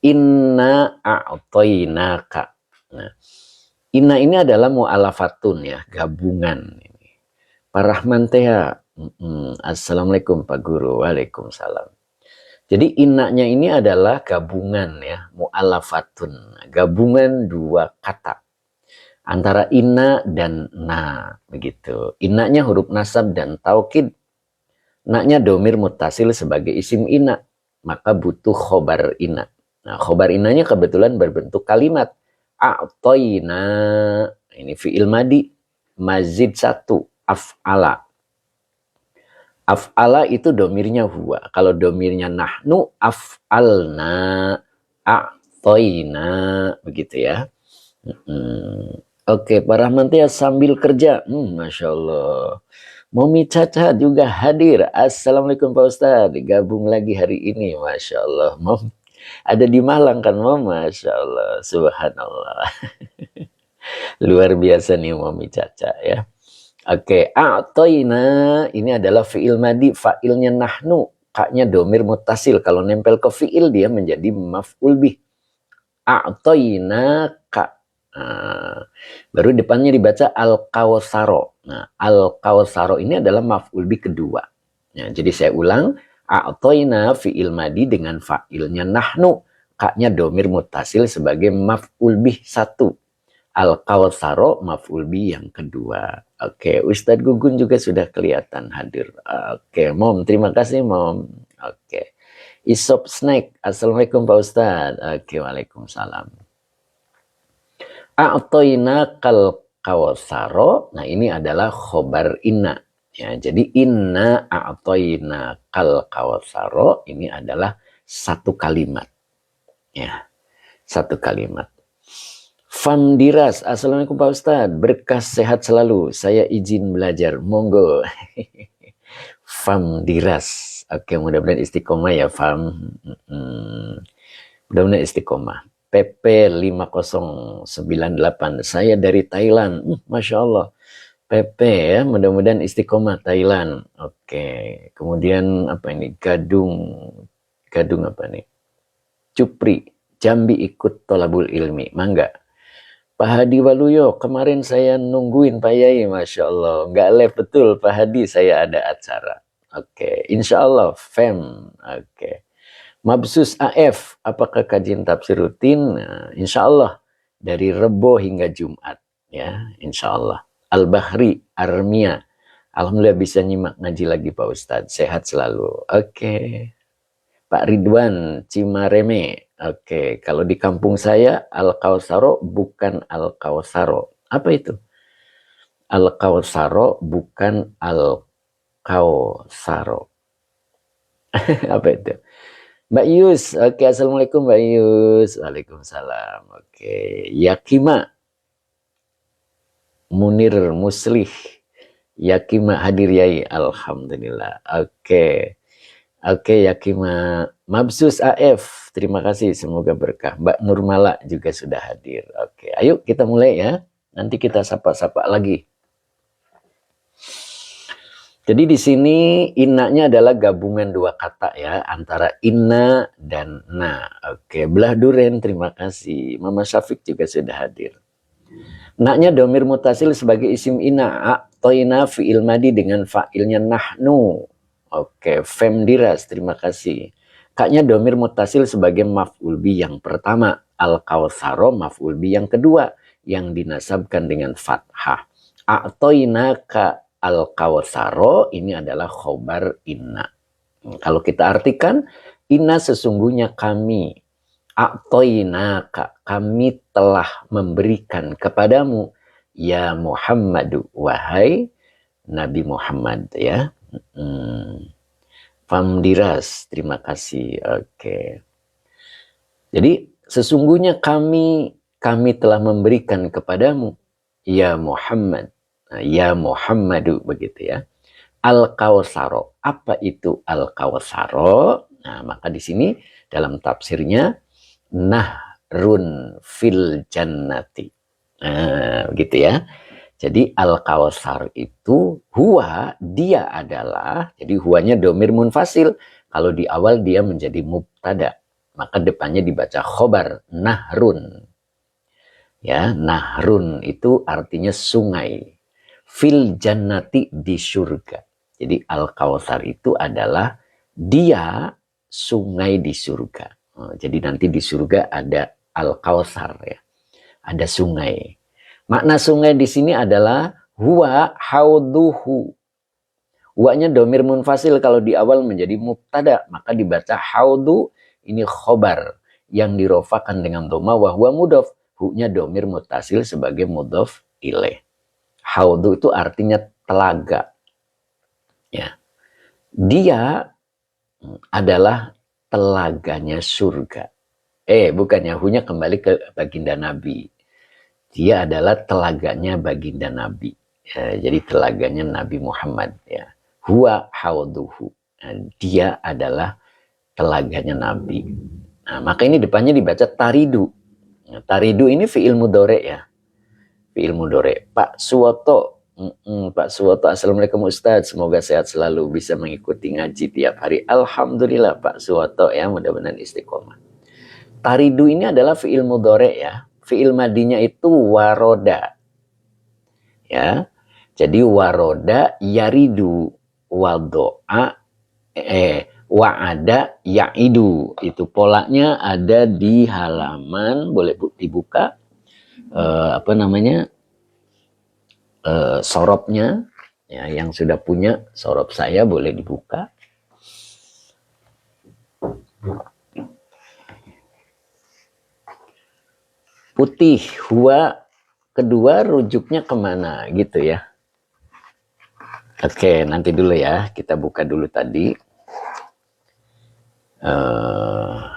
Inna a'toinaka. Nah, inna ini adalah mu'alafatun ya, gabungan. Pak Rahman teh ya. Assalamualaikum Pak Guru. Waalaikumsalam. Jadi innanya ini adalah gabungan ya, mu'alafatun. Gabungan dua kata. Antara inna dan na. Begitu. Innanya huruf nasab dan taukid. Na-nya domir muttasil sebagai isim inna. Maka butuh khobar inna. Nah, khobar innanya kebetulan berbentuk kalimat. A'toina. Ini fi'il madi. Mazid satu. Af'ala. Af'ala itu domirnya huwa. Kalau domirnya nahnu, af'alna, a'toina. Begitu ya. Oke, Pak Rahman ya sambil kerja. Masya Allah. Momi Caca juga hadir. Assalamualaikum Pak Ustadz. Gabung lagi hari ini. Masya Allah. Mom, ada di Malang kan Mom? Masya Allah. Subhanallah. Luar biasa nih Momi Caca ya. Oke, a'toina ini adalah fi'il madi. Fa'ilnya nahnu. Kaknya domir mutasil. Kalau nempel ke fi'il dia menjadi maf'ul bih. A'toina ka. Baru depannya dibaca al-kawsaro. Nah, al-kawsaro ini adalah maf'ul bih kedua. Nah, jadi saya ulang, a'toina fi'il madi dengan fa'ilnya nahnu, kaknya domir mutasil sebagai maf'ul bih satu. Al-kawsaro maf'ul bih yang kedua. Oke, Ustadz Gugun juga sudah kelihatan hadir. Oke, Mom, terima kasih Mom. Oke. Isop Snack, Assalamualaikum Pak Ustadz. Oke, Waalaikumsalam. A'toina kal kawsaro. Nah, ini adalah khobar inna. Ya, jadi inna a'toina kal kawsaro ini adalah satu kalimat. Ya, satu kalimat. Famdiras, Assalamualaikum Pak Ustadz. Berkah sehat selalu. Saya izin belajar. Monggo. Famdiras. Oke, mudah-mudahan istiqomah ya, Fam. Mudah-mudahan istiqomah. PP 5098. Saya dari Thailand. Masya Allah. PP ya, mudah-mudahan istiqomah Thailand. Oke. Kemudian apa ini? Gadung apa nih? Cupri. Jambi ikut tolabul ilmi. Mangga. Pak Hadi Waluyo, kemarin saya nungguin Pak Yai, Masya Allah. Nggak live betul Pak Hadi, saya ada acara. Oke. Insya Allah, Fem. Oke. Mabsus AF, apakah kajian tafsir rutin? Nah, insya Allah dari Rebo hingga Jumat, ya, insya Allah. Al-Bahri, Armia, alhamdulillah bisa nyimak ngaji lagi Pak Ustadz, sehat selalu. Oke. Pak Ridwan, Cimareme, oke. Kalau di kampung saya Al-Kawsaro bukan Al-Kawsaro. Apa itu? Al-Kawsaro bukan Al-Kawsaro. Apa itu? Mbak Yus, oke, Assalamualaikum Mbak Yus. Waalaikumsalam, oke. Yakima, Munir Muslih, Yakima hadir Yai, Alhamdulillah, oke. Oke, Yakima. Mabsus AF, terima kasih, semoga berkah. Mbak Nurmala juga sudah hadir, oke. Ayo kita mulai ya, nanti kita sapa-sapa lagi. Jadi di sini innanya adalah gabungan dua kata ya, antara inna dan na. Oke, Belah Duren, terima kasih. Mama Syafiq juga sudah hadir. Na-nya domir mutasil sebagai isim inna. A'toina fi'il madi dengan fa'ilnya nahnu. Oke, Femdiras, terima kasih. Kaknya domir mutasil sebagai maf'ul bi yang pertama. Al-Kawsaro maf'ul bi yang kedua, yang dinasabkan dengan fathah. A'toina ka Al-Kawsaro ini adalah khobar inna. Kalau kita artikan, inna sesungguhnya kami. A'toina kami telah memberikan kepadamu. Ya Muhammadu, wahai Nabi Muhammad ya. Famdiras, terima kasih. Oke. Jadi sesungguhnya kami telah memberikan kepadamu. Ya Muhammad. Ya Muhammadu, begitu ya. Al-Kawsaro. Apa itu Al-Kawsaro? Nah, maka di sini dalam tafsirnya nahrun fil jannati. Nah, begitu ya. Jadi Al-Kawsar itu huwa, dia adalah, jadi huwanya domir munfasil. Kalau di awal dia menjadi mubtada. maka depannya dibaca khobar, nahrun. Ya, nahrun itu artinya sungai. Fil jannati, di surga. Jadi Al-Kautsar itu adalah dia sungai di surga. Jadi nanti di surga ada Al-Kautsar ya. Ada sungai. Makna sungai di sini adalah huwa hauduhu. Huwanya domir munfasil, kalau di awal menjadi mubtada, maka dibaca haudu, ini khobar yang dirofakan dengan dhamma wa huwa mudhof. Hu-nya domir mutasil sebagai mudhof ilaih. Haudu itu artinya telaga. Ya. Dia adalah telaganya surga. Bukannya, hu-nya kembali ke baginda Nabi. Dia adalah telaganya baginda Nabi. Ya, jadi telaganya Nabi Muhammad. Ya. Huwa hauduhu. Dia adalah telaganya Nabi. Nah, maka ini depannya dibaca taridu. Nah, taridu ini fi'il mudhari ya. Fi'il mudhari. Pak Suwoto. Pak Suwoto, assalamualaikum Ustadz. Semoga sehat selalu, bisa mengikuti ngaji tiap hari. Alhamdulillah Pak Suwoto ya, mudah-mudahan istiqomah. Taridu ini adalah fi'il mudhari ya. Fi'il madinya itu waroda. Ya. Jadi waroda yaridu, wadoa wa'ada ya'idu. Itu polanya ada di halaman, boleh dibuka sorobnya ya, yang sudah punya sorob saya boleh dibuka. Putih, huwa kedua rujuknya kemana gitu ya. Oke, nanti dulu ya, kita buka dulu tadi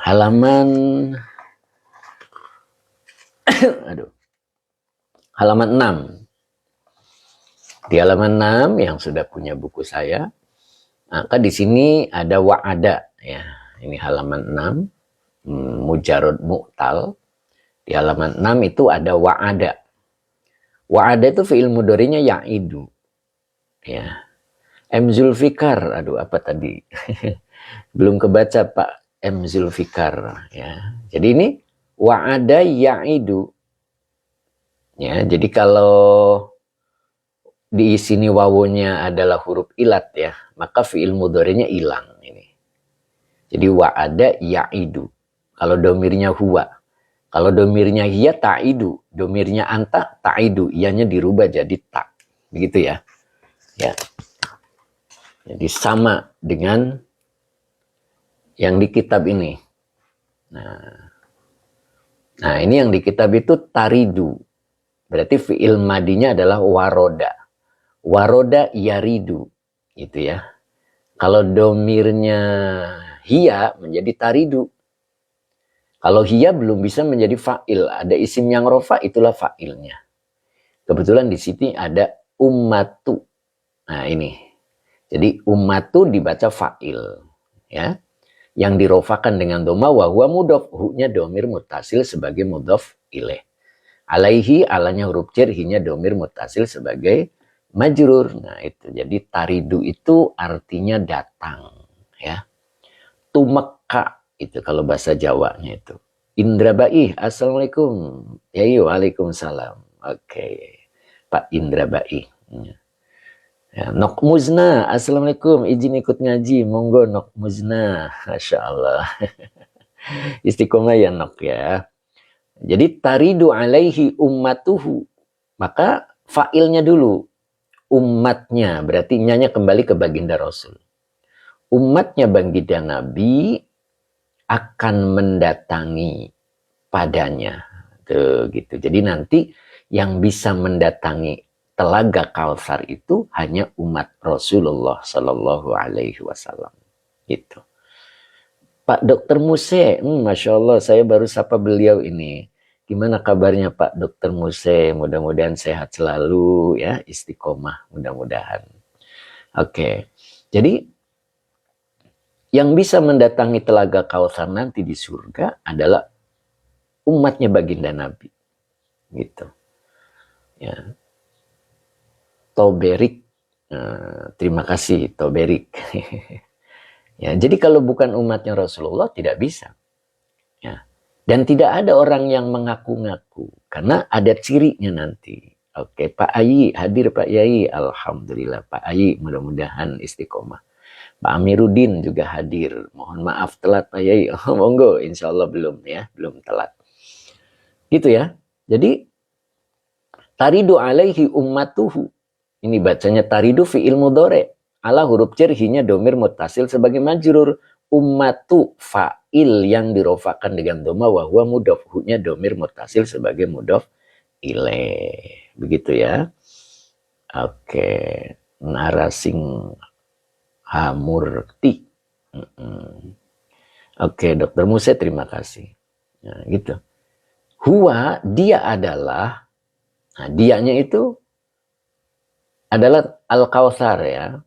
halaman halaman 6. Di halaman 6 yang sudah punya buku saya, maka di sini ada wa'ada ya. Ini halaman 6, mujarad mu'tal. Di halaman 6 itu ada wa'ada. Wa'ada itu fi'il mudhari'nya ya'idu. Ya. M Zulfikar, aduh apa tadi? Belum kebaca Pak M Zulfikar ya. Jadi ini wa'ada ya'idu. Ya, jadi kalau di sini wawunya adalah huruf ilat ya, maka fi'il mudhari'nya hilang ini. Jadi wa'ada ya'idu. Kalau domirnya huwa. Kalau domirnya hiya ta'idu. Domirnya anta ta'idu. Iyanya dirubah jadi ta. Begitu ya. Ya. Jadi sama dengan yang di kitab ini. Nah, ini yang di kitab itu taridu. Berarti fi'il madinya adalah waroda. Waroda yaridu. Gitu ya. Kalau domirnya hiya menjadi taridu. Kalau hiya belum bisa menjadi fa'il. Ada isim yang rofa, itulah fa'ilnya. Kebetulan di sini ada ummatu. Nah ini. Jadi ummatu dibaca fa'il. Ya. Yang dirofakan dengan dhamma wa huwa mudhof. Hu-nya domir mutasil sebagai mudhof ilaih. Alaihi, alanya huruf jar, hinya domir mutasil sebagai majrur. Nah itu. Jadi taridu itu artinya datang. Ya. Tumeka. Itu kalau bahasa Jawanya itu. Indra Baih, assalamualaikum. Ya, waalaikumsalam. Oke. Pak Indra Baih. Ya, Nok Muzna, assalamualaikum. Izin ikut ngaji, monggo Nok Muzna. Masya Allah. Istiqomah ya Nok ya. Jadi taridu alaihi ummatuhu. Maka fa'ilnya dulu. Umatnya, berarti nyanya kembali ke baginda Rasul. Umatnya baginda Nabi akan mendatangi padanya. Tuh, gitu. Jadi nanti yang bisa mendatangi Telaga Kautsar itu hanya umat Rasulullah Sallallahu Alaihi Wasallam. Gitu. Pak Dr. Muse, Masya Allah, saya baru sapa beliau ini. Gimana kabarnya Pak Dr. Muse? Mudah-mudahan sehat selalu ya, istiqomah mudah-mudahan. Oke. Jadi yang bisa mendatangi Telaga Kautsar nanti di surga adalah umatnya baginda Nabi. Gitu. Ya. Toberik. Terima kasih Toberik. Ya, jadi kalau bukan umatnya Rasulullah tidak bisa. Ya. Dan tidak ada orang yang mengaku-ngaku karena ada cirinya nanti. Oke, Pak Ayi hadir, Pak Yai. Alhamdulillah Pak Ayi, mudah-mudahan istiqomah. Pak Amiruddin juga hadir. Mohon maaf telat Pak Yai. Oh, monggo, insya Allah belum ya, belum telat. Gitu ya. Jadi taridu alaihi ummatuhu. Ini bacanya taridu fi'il mudhari. Ala huruf cerhinya domir mutasil sebagai majrur. Ummatu fa'il yang dirofakan dengan doma wa huwa mudhof. Hu-nya domir mutasil sebagai mudhof ilaih. Begitu ya. Oke. Narasing hamurti. Oke, Dokter Muse terima kasih. Nah, gitu. Huwa, dia adalah, nah, dianya itu adalah Al-Kautsar ya.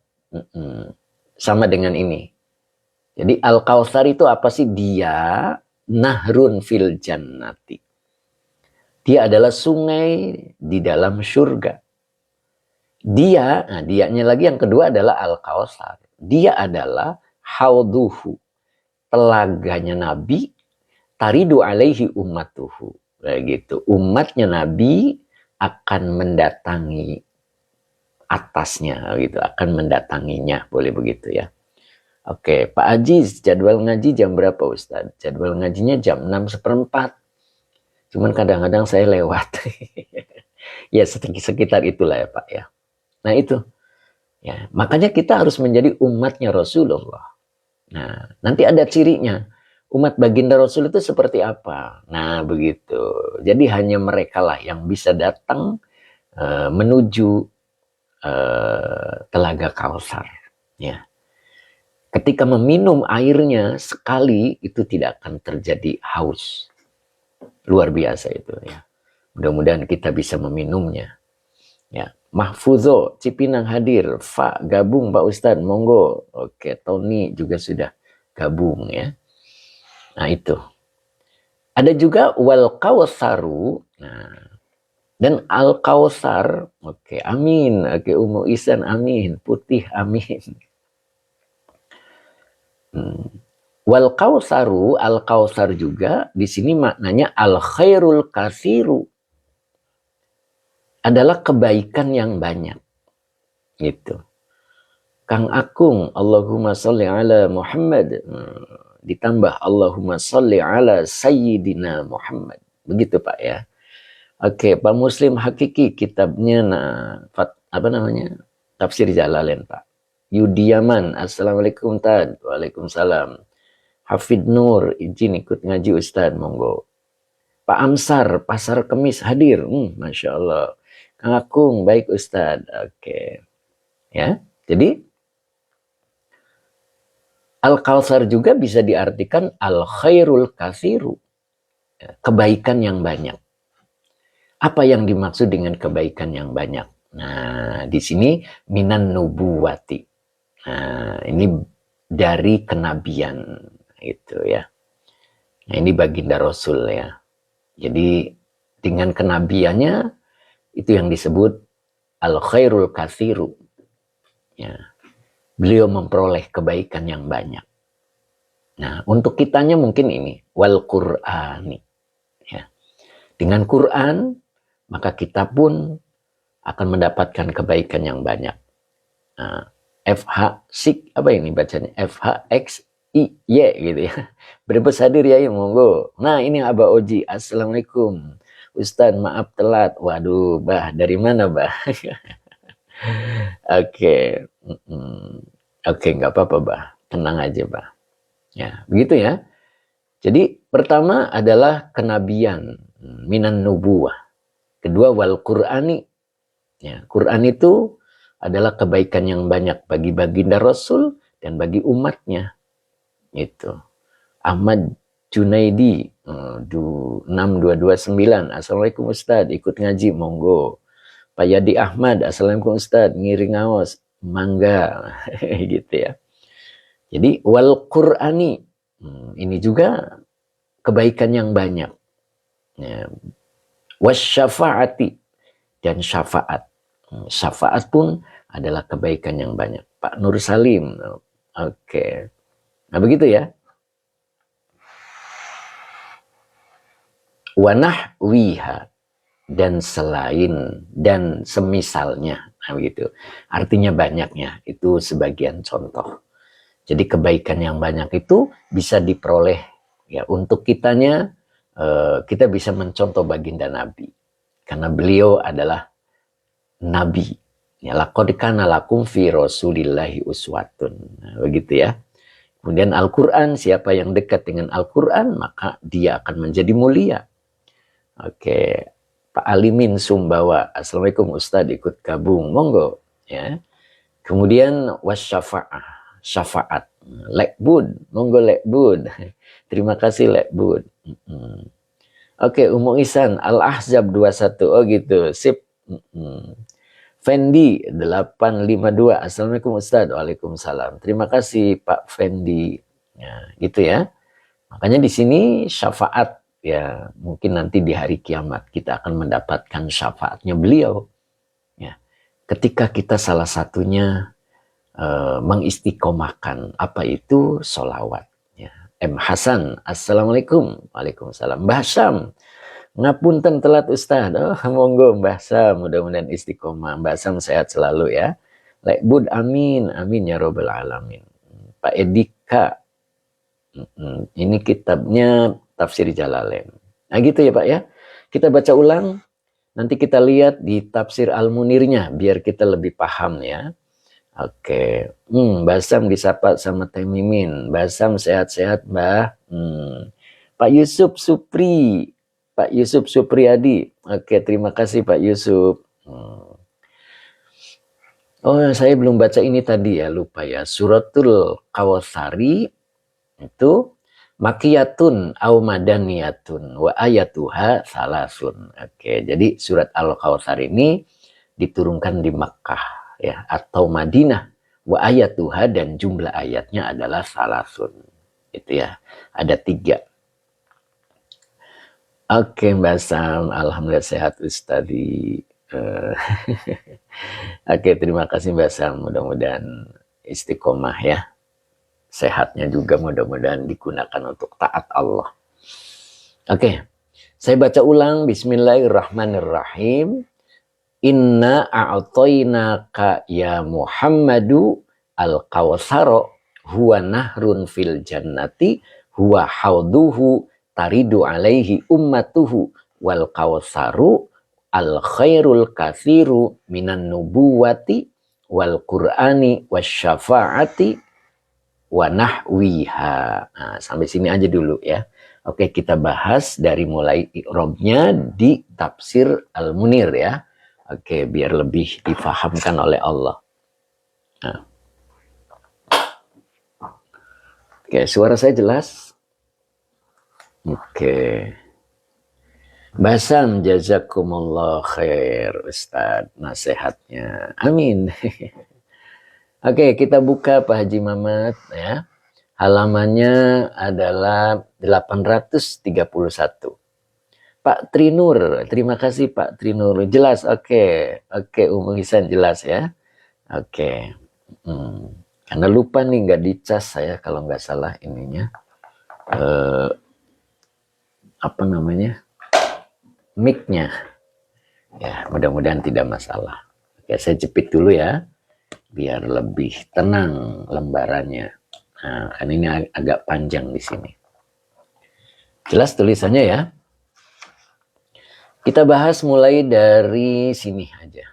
Sama dengan ini. Jadi Al-Kautsar itu apa sih? Dia nahrun fil jannati. Dia adalah sungai di dalam surga. Dia, nah dianya lagi yang kedua adalah Al-Kautsar. Dia adalah hauduhu, telaganya Nabi, taridu alaihi ummatuhu. Begitu. Umatnya Nabi akan mendatangi atasnya, gitu, akan mendatanginya, boleh begitu ya. Oke, Pak Aziz, jadwal ngaji jam berapa Ustaz? Jadwal ngajinya jam 6:15. Cuman kadang-kadang saya lewat. Ya sekitar itulah ya Pak ya. Nah itu. Ya, makanya kita harus menjadi umatnya Rasulullah. Nah, nanti ada cirinya. Umat baginda Rasul itu seperti apa? Nah, begitu. Jadi hanya mereka lah yang bisa datang menuju Telaga Kautsar. Ya. Ketika meminum airnya sekali itu tidak akan terjadi haus. Luar biasa itu ya. Mudah-mudahan kita bisa meminumnya. Ya, Mahfuzo Cipinang hadir, Fa gabung Pak Ustadz, monggo. Oke, Tony juga sudah gabung ya. Nah, itu. Ada juga wal kautsaru. Nah, dan al kautsar, oke, amin. Oke, Umu Isan amin, Putih amin. Wal kautsaru, al kautsar juga di sini maknanya al khairul katsiru. Adalah kebaikan yang banyak. Gitu. Kang Akung, Allahumma sholli ala Muhammad. Ditambah Allahumma sholli ala Sayyidina Muhammad. Begitu Pak ya. Oke, Pak Muslim Hakiki kitabnya apa namanya? Tafsir Jalalain Pak. Yudiaman, Assalamualaikum Tad. Waalaikumsalam. Hafid Nur, izin ikut ngaji Ustadz, monggo. Pak Amsar, Pasar Kemis hadir. Masya Allah. Kang Akung, baik Ustadz. Oke. Ya, jadi Al-Kautsar juga bisa diartikan Al-Khairul Katsiru. Kebaikan yang banyak. Apa yang dimaksud dengan kebaikan yang banyak? Nah, di sini minan nubuwati. Nah, ini dari kenabian itu ya. Nah, ini baginda Rasul ya. Jadi dengan kenabiannya itu yang disebut al-khairul katsiru. Ya. Beliau memperoleh kebaikan yang banyak. Nah, untuk kitanya mungkin ini wal Qur'ani. Ya. Dengan Quran maka kita pun akan mendapatkan kebaikan yang banyak. Nah, FH sik apa ini bacanya? FHXIY gitu ya. Berbes hadir ya, monggo. Nah, ini Abah Oji. Assalamualaikum. Ustadz, maaf telat. Waduh, Bah, dari mana, Bah? Oke. Oke, nggak apa-apa, Bah. Tenang aja, Bah. Ya, begitu ya. Jadi, pertama adalah kenabian, minan nubuwah. Kedua, wal Qur'ani. Ya, Quran itu adalah kebaikan yang banyak bagi baginda Rasul dan bagi umatnya. Itu. Ahmad Junaidi 6229. Assalamualaikum Ustadz, ikut ngaji monggo. Pak Yadi Ahmad, Assalamualaikum Ustadz, ngiring awas, mangga. Gitu ya. Jadi wal Qur'ani, ini juga kebaikan yang banyak. Ya. Wasyafaati, dan syafaat. Syafaat pun adalah kebaikan yang banyak. Pak Nur Salim. Oke. Nah begitu ya. Wanah wiha, dan selain dan semisalnya. Nah, begitu. Artinya banyaknya, itu sebagian contoh. Jadi kebaikan yang banyak itu bisa diperoleh ya untuk kitanya, kita bisa mencontoh baginda Nabi. Karena beliau adalah Nabi. Ya, laqad kana lakum fi Rasulillahi uswatun. Nah, begitu ya. Kemudian Al-Quran, siapa yang dekat dengan Al-Quran, maka dia akan menjadi mulia. Oke, Pak Alimin Sumbawa. Assalamualaikum Ustadz, ikut gabung. Monggo. Ya. Kemudian wasyafa'ah, syafaat. Lekbud, monggo Lekbud. Terima kasih Lekbud. Oke, Umu Ihsan, Al-Ahzab 21. Oh gitu, sip. Fendi 852. Assalamualaikum Ustadz. Waalaikumsalam. Terima kasih Pak Fendi. Ya, gitu ya. Makanya di sini syafaat ya, mungkin nanti di hari kiamat kita akan mendapatkan syafaatnya beliau. Ya. Ketika kita salah satunya mengistiqomahkan apa itu sholawat. Ya. M. Hasan, Assalamualaikum. Waalaikumsalam. Mbah Syam, ngapunten telat Ustaz. Oh, monggo Mbah Sam, mudah-mudahan istiqomah. Mbah Sam sehat selalu ya. Lekbud, amin, amin ya robbal alamin. Pak Edika, ini kitabnya Tafsir Jalalain. Nah gitu ya Pak ya. Kita baca ulang, nanti kita lihat di Tafsir Al-Munirnya, biar kita lebih paham ya. Oke, Mbah Sam disapa sama Teh Mimin. Mbah Sam sehat-sehat Mbah. Pak Yusuf Supri, Pak Yusuf Supriyadi. Oke, terima kasih Pak Yusuf. Oh, saya belum baca ini tadi ya, lupa ya. Suratul Kawthari itu makiyatun au madaniyatun wa ayatuha salasun. Oke, jadi surat Al-Kawthar ini diturunkan di Makkah ya atau Madinah. Wa ayatuha, dan jumlah ayatnya adalah salasun. Itu ya, ada 3. Oke Mbak Sam, alhamdulillah sehat Ustadi. Oke, terima kasih Mbak Sam, mudah-mudahan istiqomah ya. Sehatnya juga mudah-mudahan digunakan untuk taat Allah. Oke, saya baca ulang. Bismillahirrahmanirrahim. Inna a'toinaka ya Muhammadu al-kawtharo huwa nahrun fil jannati huwa hauduhu taridu alaihi ummatuhu wal kawtharu al khairul kathiru minan nubuwati wal qur'ani wasyafa'ati wa nahwiha. Nah, sampai sini aja dulu ya. Oke, kita bahas dari mulai i'rabnya di Tafsir Al-Munir ya. Oke, biar lebih difahamkan oleh Allah. Nah. Oke, suara saya jelas? Oke. Basam jazakumullah khair Ustaz nasihatnya. Amin. Oke, kita buka Pak Haji Mamat ya. Halamannya adalah 831. Pak Trinur, terima kasih Pak Trinur. Jelas, oke. Oke, Umu Ihsan jelas ya. Oke. Karena lupa nih nggak dicas saya kalau nggak salah ininya. Apa namanya? Mic-nya. Ya, mudah-mudahan tidak masalah. Oke, saya jepit dulu ya. Biar lebih tenang lembarannya. Nah, kan ini agak panjang di sini. Jelas tulisannya ya. Kita bahas mulai dari sini aja.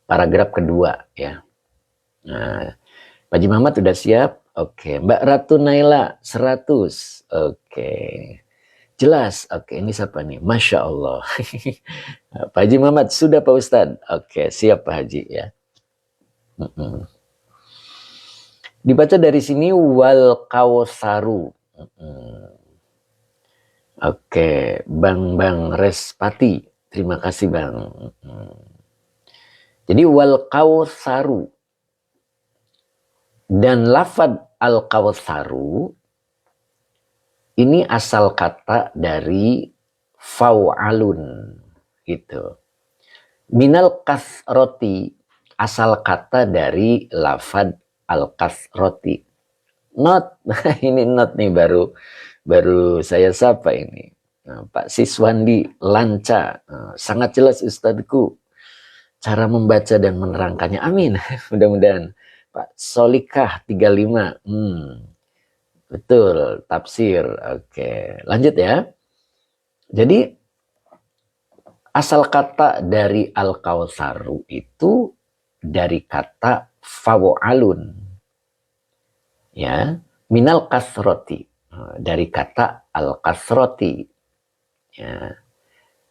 Paragraf kedua ya. Nah, Pak Haji Muhammad udah siap? Oke. Mbak Ratu Naila 100. Oke. Jelas. Oke, ini siapa nih? Masya Allah. Pak Haji Muhammad sudah Pak Ustadz. Oke, siap Pak Haji ya. Dibaca dari sini wal kawtharu. Oke, Bang Respati. Terima kasih Bang. Jadi wal kawtharu. Dan lafad al-kawtharu ini asal kata dari fau'alun gitu. Minal kasroti, asal kata dari lafad al-kasroti. Not, ini not nih baru saya sapa ini. Pak Siswandi Lanca, sangat jelas Ustadku cara membaca dan menerangkannya. Amin. Mudah-mudahan. Pak Solikah 35. Betul, tafsir. Oke, lanjut ya. Jadi asal kata dari Al-Kautsaru itu dari kata faw'alun. Ya, minal kasroti. Dari kata al-kasroti. Ya.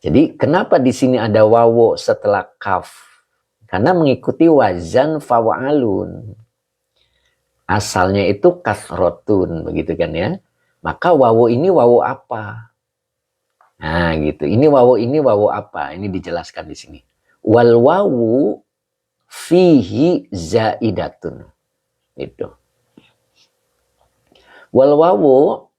Jadi kenapa di sini ada wawo setelah kaf? Karena mengikuti wazan faw'alun. Asalnya itu kasrotun, begitu kan ya. Maka wawo ini wawo apa? Nah gitu, ini wawo apa? Ini dijelaskan di sini. Wal wawu fihi zaidatun. Itu. Wal wawu,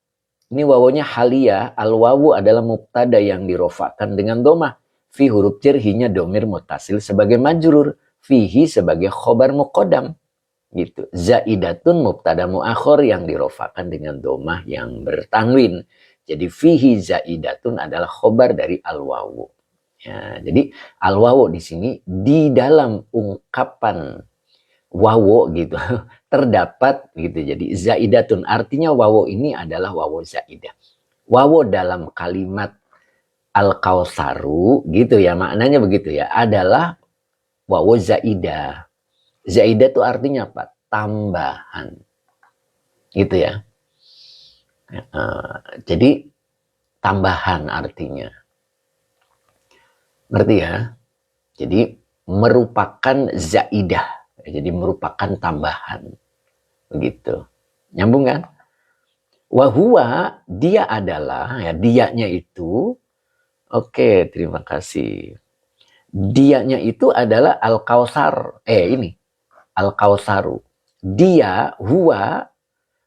ini wawonya haliyah. Al wawu adalah mubtada yang dirofakan dengan domah. Fi huruf jarhinya domir mutasil sebagai majrur. Fihi sebagai khobar muqaddam. Gitu. Zaidatun mubtada muakhir yang dirofakan dengan domah yang bertanwin. Jadi fihi zaidatun adalah khobar dari al-wawu. Ya, jadi al-wawu di sini di dalam ungkapan wawu gitu terdapat gitu. Jadi zaidatun artinya wawu ini adalah wawu zaidah. Wawu dalam kalimat al-kautsaru gitu ya, maknanya begitu ya, adalah wawu zaidah. Zaidah itu artinya apa? Tambahan. Gitu ya. Jadi tambahan artinya. Ngerti ya? Jadi merupakan zaidah. Jadi merupakan tambahan. Begitu. Nyambung kan? Wahua, dia adalah, ya dianya itu, oke, terima kasih. Dianya itu adalah al-kautsar. Ini. Al-Kautsaru. Dia, huwa,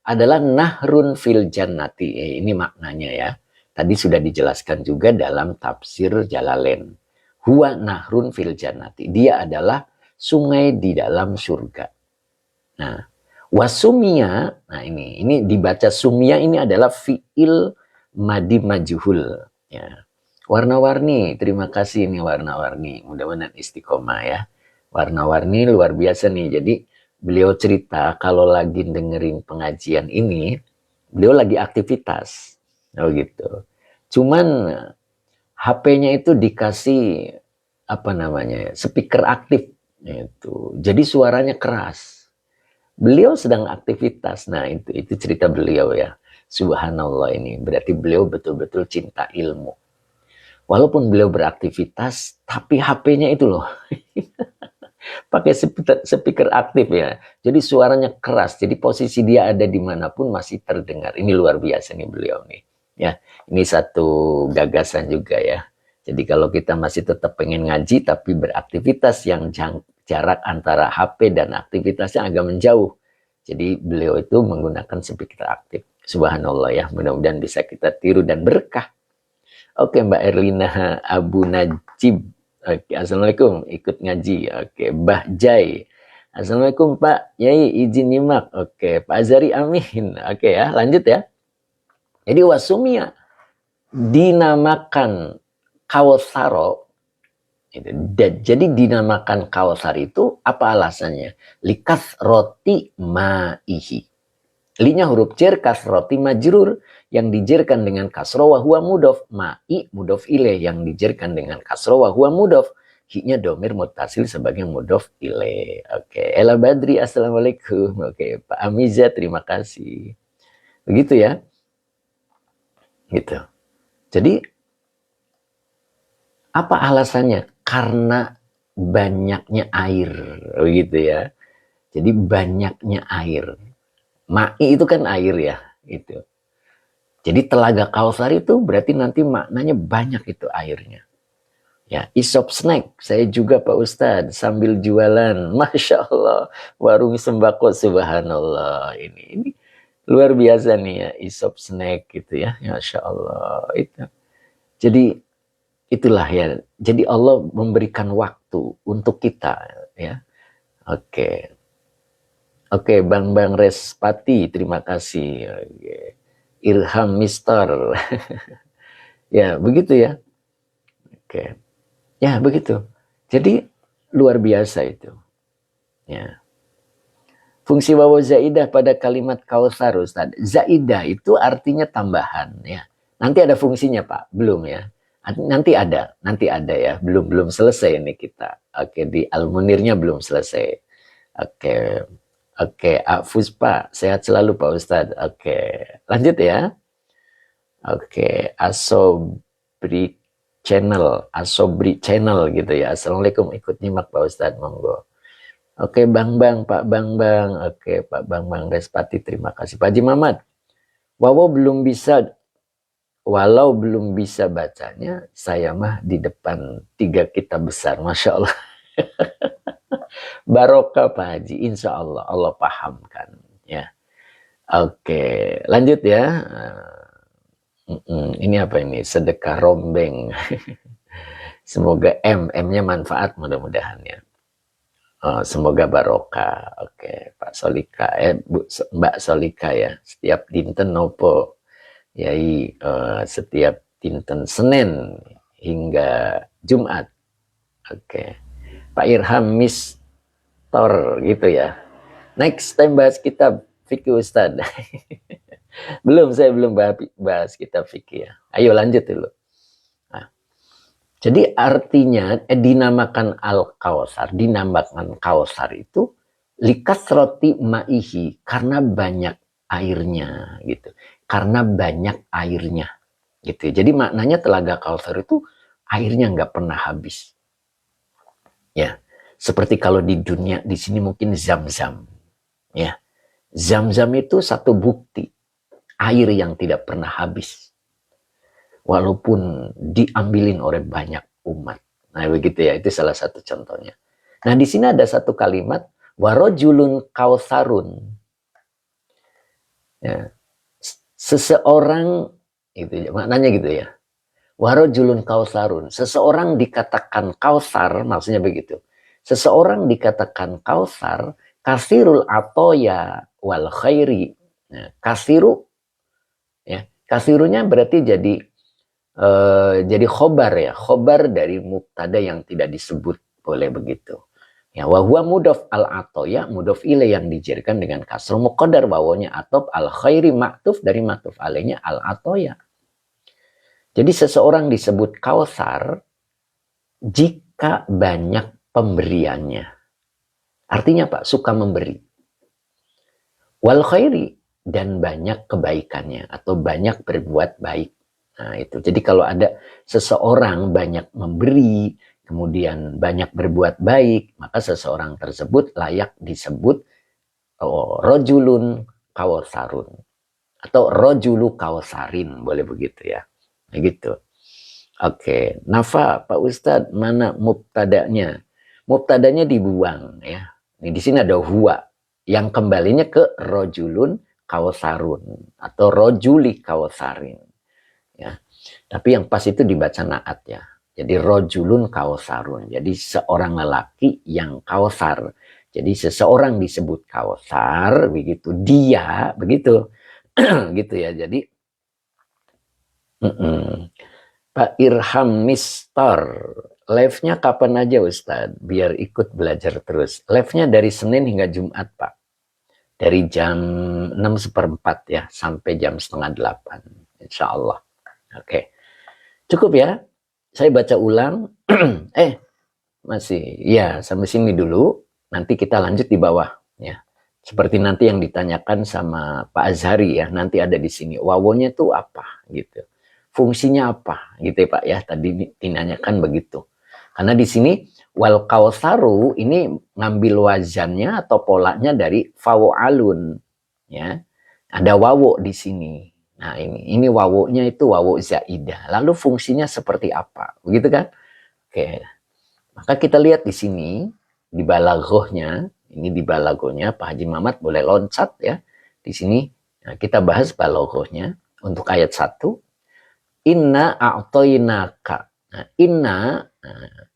adalah nahrun fil jannati. Ini maknanya ya. Tadi sudah dijelaskan juga dalam tafsir Jalalain. Huwa nahrun fil jannati. Dia adalah sungai di dalam surga. Nah, wasumia, nah ini dibaca sumia, ini adalah fi'il madi majhul. Ya. Warna-warni, terima kasih ini warna-warni. Mudah-mudahan istiqomah ya. Warna-warni luar biasa nih. Jadi beliau cerita kalau lagi dengerin pengajian ini, beliau lagi aktivitas. Oh gitu. Cuman HP-nya itu dikasih apa namanya? Speaker aktif itu. Jadi suaranya keras. Beliau sedang aktivitas. Nah, itu cerita beliau ya. Subhanallah ini. Berarti beliau betul-betul cinta ilmu. Walaupun beliau beraktivitas, tapi HP-nya itu loh. Pakai speaker aktif ya. Jadi suaranya keras. Jadi posisi dia ada dimanapun masih terdengar. Ini luar biasa nih beliau nih. Ya, ini satu gagasan juga ya. Jadi kalau kita masih tetap pengen ngaji tapi beraktivitas yang jarak antara HP dan aktivitasnya agak menjauh. Jadi beliau itu menggunakan speaker aktif. Subhanallah ya. Mudah-mudahan bisa kita tiru dan berkah. Oke Mbak Erlina Abu Najib. Oke, assalamualaikum, ikut ngaji. Oke, Mbah Jai. Assalamualaikum Pak Yai, izin nyimak. Oke, Pak Azari amin. Oke ya, lanjut ya. Jadi wasumia dinamakan Kautsaro. Jadi dinamakan Kautsar itu apa alasannya? Likas roti ma'ihi. Linya huruf jar kasroti majrur yang dijerkan dengan kasro wa huwa mudof, ma'i mudof ilaih yang dijerkan dengan kasro wa huwa mudof, hi-nya domir mutasil sebagai mudof ilaih. Oke, Ella Badri assalamualaikum. Oke, Pak Amiza terima kasih. Begitu ya. Gitu. Jadi apa alasannya? Karena banyaknya air, begitu ya. Jadi banyaknya air. Ma'i itu kan air ya, itu. Jadi telaga Kautsar itu berarti nanti maknanya banyak itu airnya. Ya, Isop snack, saya juga Pak Ustadz sambil jualan, masya Allah, warung sembako, subhanallah, ini luar biasa nih ya, Isop snack gitu ya, masya Allah itu. Jadi itulah ya, jadi Allah memberikan waktu untuk kita ya. Oke. Oke, Bang Respati, terima kasih. Oke. Irham Mister. Ya, begitu ya. Oke. Ya, begitu. Jadi luar biasa itu. Ya. Fungsi wawu zaidah pada kalimat kausar, Ustaz. Zaidah itu artinya tambahan ya. Nanti ada fungsinya, Pak. Belum ya. Nanti ada ya. Belum selesai ini kita. Oke, di Al-Munirnya belum selesai. Oke. Oke, Fuspa, sehat selalu Pak Ustadz. Oke, lanjut ya. Oke, Asobri channel gitu ya. Assalamualaikum, ikut nyimak Pak Ustadz, monggo. Oke, Pak Bang. Oke, Pak Bang Respati, terima kasih. Pak Haji Mamat, walau belum bisa bacanya, saya mah di depan 3 kitab besar, Masya Allah. Barokah Pak Haji, insya Allah, Allah pahamkan ya. Oke, lanjut ya. Ini apa ini? Sedekah rombeng. Semoga M-nya manfaat mudah-mudahan ya. Semoga barokah. Oke, Pak Solika, Mbak Solika ya. Setiap dinten nopo, yai setiap dinten Senin hingga Jumat. Oke, Pak Irham Mistor gitu ya. Next time bahas kitab fikih Ustadz. Saya belum bahas kitab fikih ya. Ayo lanjut dulu. Nah, jadi artinya dinamakan dinamakan kausar itu likasroti ma'ihi, karena banyak airnya gitu. Karena banyak airnya gitu. Jadi maknanya telaga kausar itu airnya nggak pernah habis. Ya. Seperti kalau di dunia di sini mungkin Zam-Zam. Ya. Zam-Zam itu satu bukti air yang tidak pernah habis. Walaupun diambilin oleh banyak umat. Nah begitu ya, itu salah satu contohnya. Nah di sini ada satu kalimat, warojulun kausarun. Ya. Seseorang, itu maknanya gitu ya. Warojulun kausarun. Seseorang dikatakan kausar, maksudnya begitu. Seseorang dikatakan kausar, kasirul atoya wal khairi. Nah, kasiru, ya, kasirunya berarti jadi khobar ya, khobar dari mubtada yang tidak disebut, boleh begitu. Ya, wahwa mudof al atoya, mudof ile yang dijadikan dengan kasro muqaddar wawonya atop al khairi maktuf dari maktuf alainya al atoya. Jadi seseorang disebut kausar jika banyak pemberiannya. Artinya Pak, suka memberi. Wal khairi, dan banyak kebaikannya atau banyak berbuat baik. Nah itu, jadi kalau ada seseorang banyak memberi, kemudian banyak berbuat baik, maka seseorang tersebut layak disebut rojulun kausarun. Atau rojulu kausarin, boleh begitu ya. Nah gitu. Oke, Nafa, Pak Ustadz, mana mubtadanya? Mubtadanya dibuang ya. Di sini ada huwa yang kembalinya ke rojulun kausarun atau rojuli kausarin. Ya. Tapi yang pas itu dibaca naat ya. Jadi rojulun kausarun. Jadi seorang lelaki yang kausar. Jadi seseorang disebut kausar, begitu dia, begitu, gitu ya. Jadi Pak Irham Mistor, live-nya kapan aja Ustadz? Biar ikut belajar terus. Live-nya dari Senin hingga Jumat Pak. Dari jam 6:15 ya, sampai jam 7:30. Insya Allah. Oke. Cukup ya? Saya baca ulang. Masih. Ya, sampai sini dulu. Nanti kita lanjut di bawah. Ya. Seperti nanti yang ditanyakan sama Pak Azhari ya. Nanti ada di sini. Wawonya itu apa? Gitu. Fungsinya apa gitu ya Pak ya, tadi dinanyakan begitu. Karena di sini wal kausaru ini ngambil wazannya atau polanya dari fa'alun ya. Ada wawu di sini. Nah, ini wawunya itu wawu zaidah. Lalu fungsinya seperti apa? Begitu kan? Oke. Maka kita lihat di sini di balaghahnya, ini di balaghahnya Pak Haji Mamat boleh loncat ya. Di sini nah, kita bahas balaghahnya untuk ayat 1. Inna a'toinaka. Nah, inna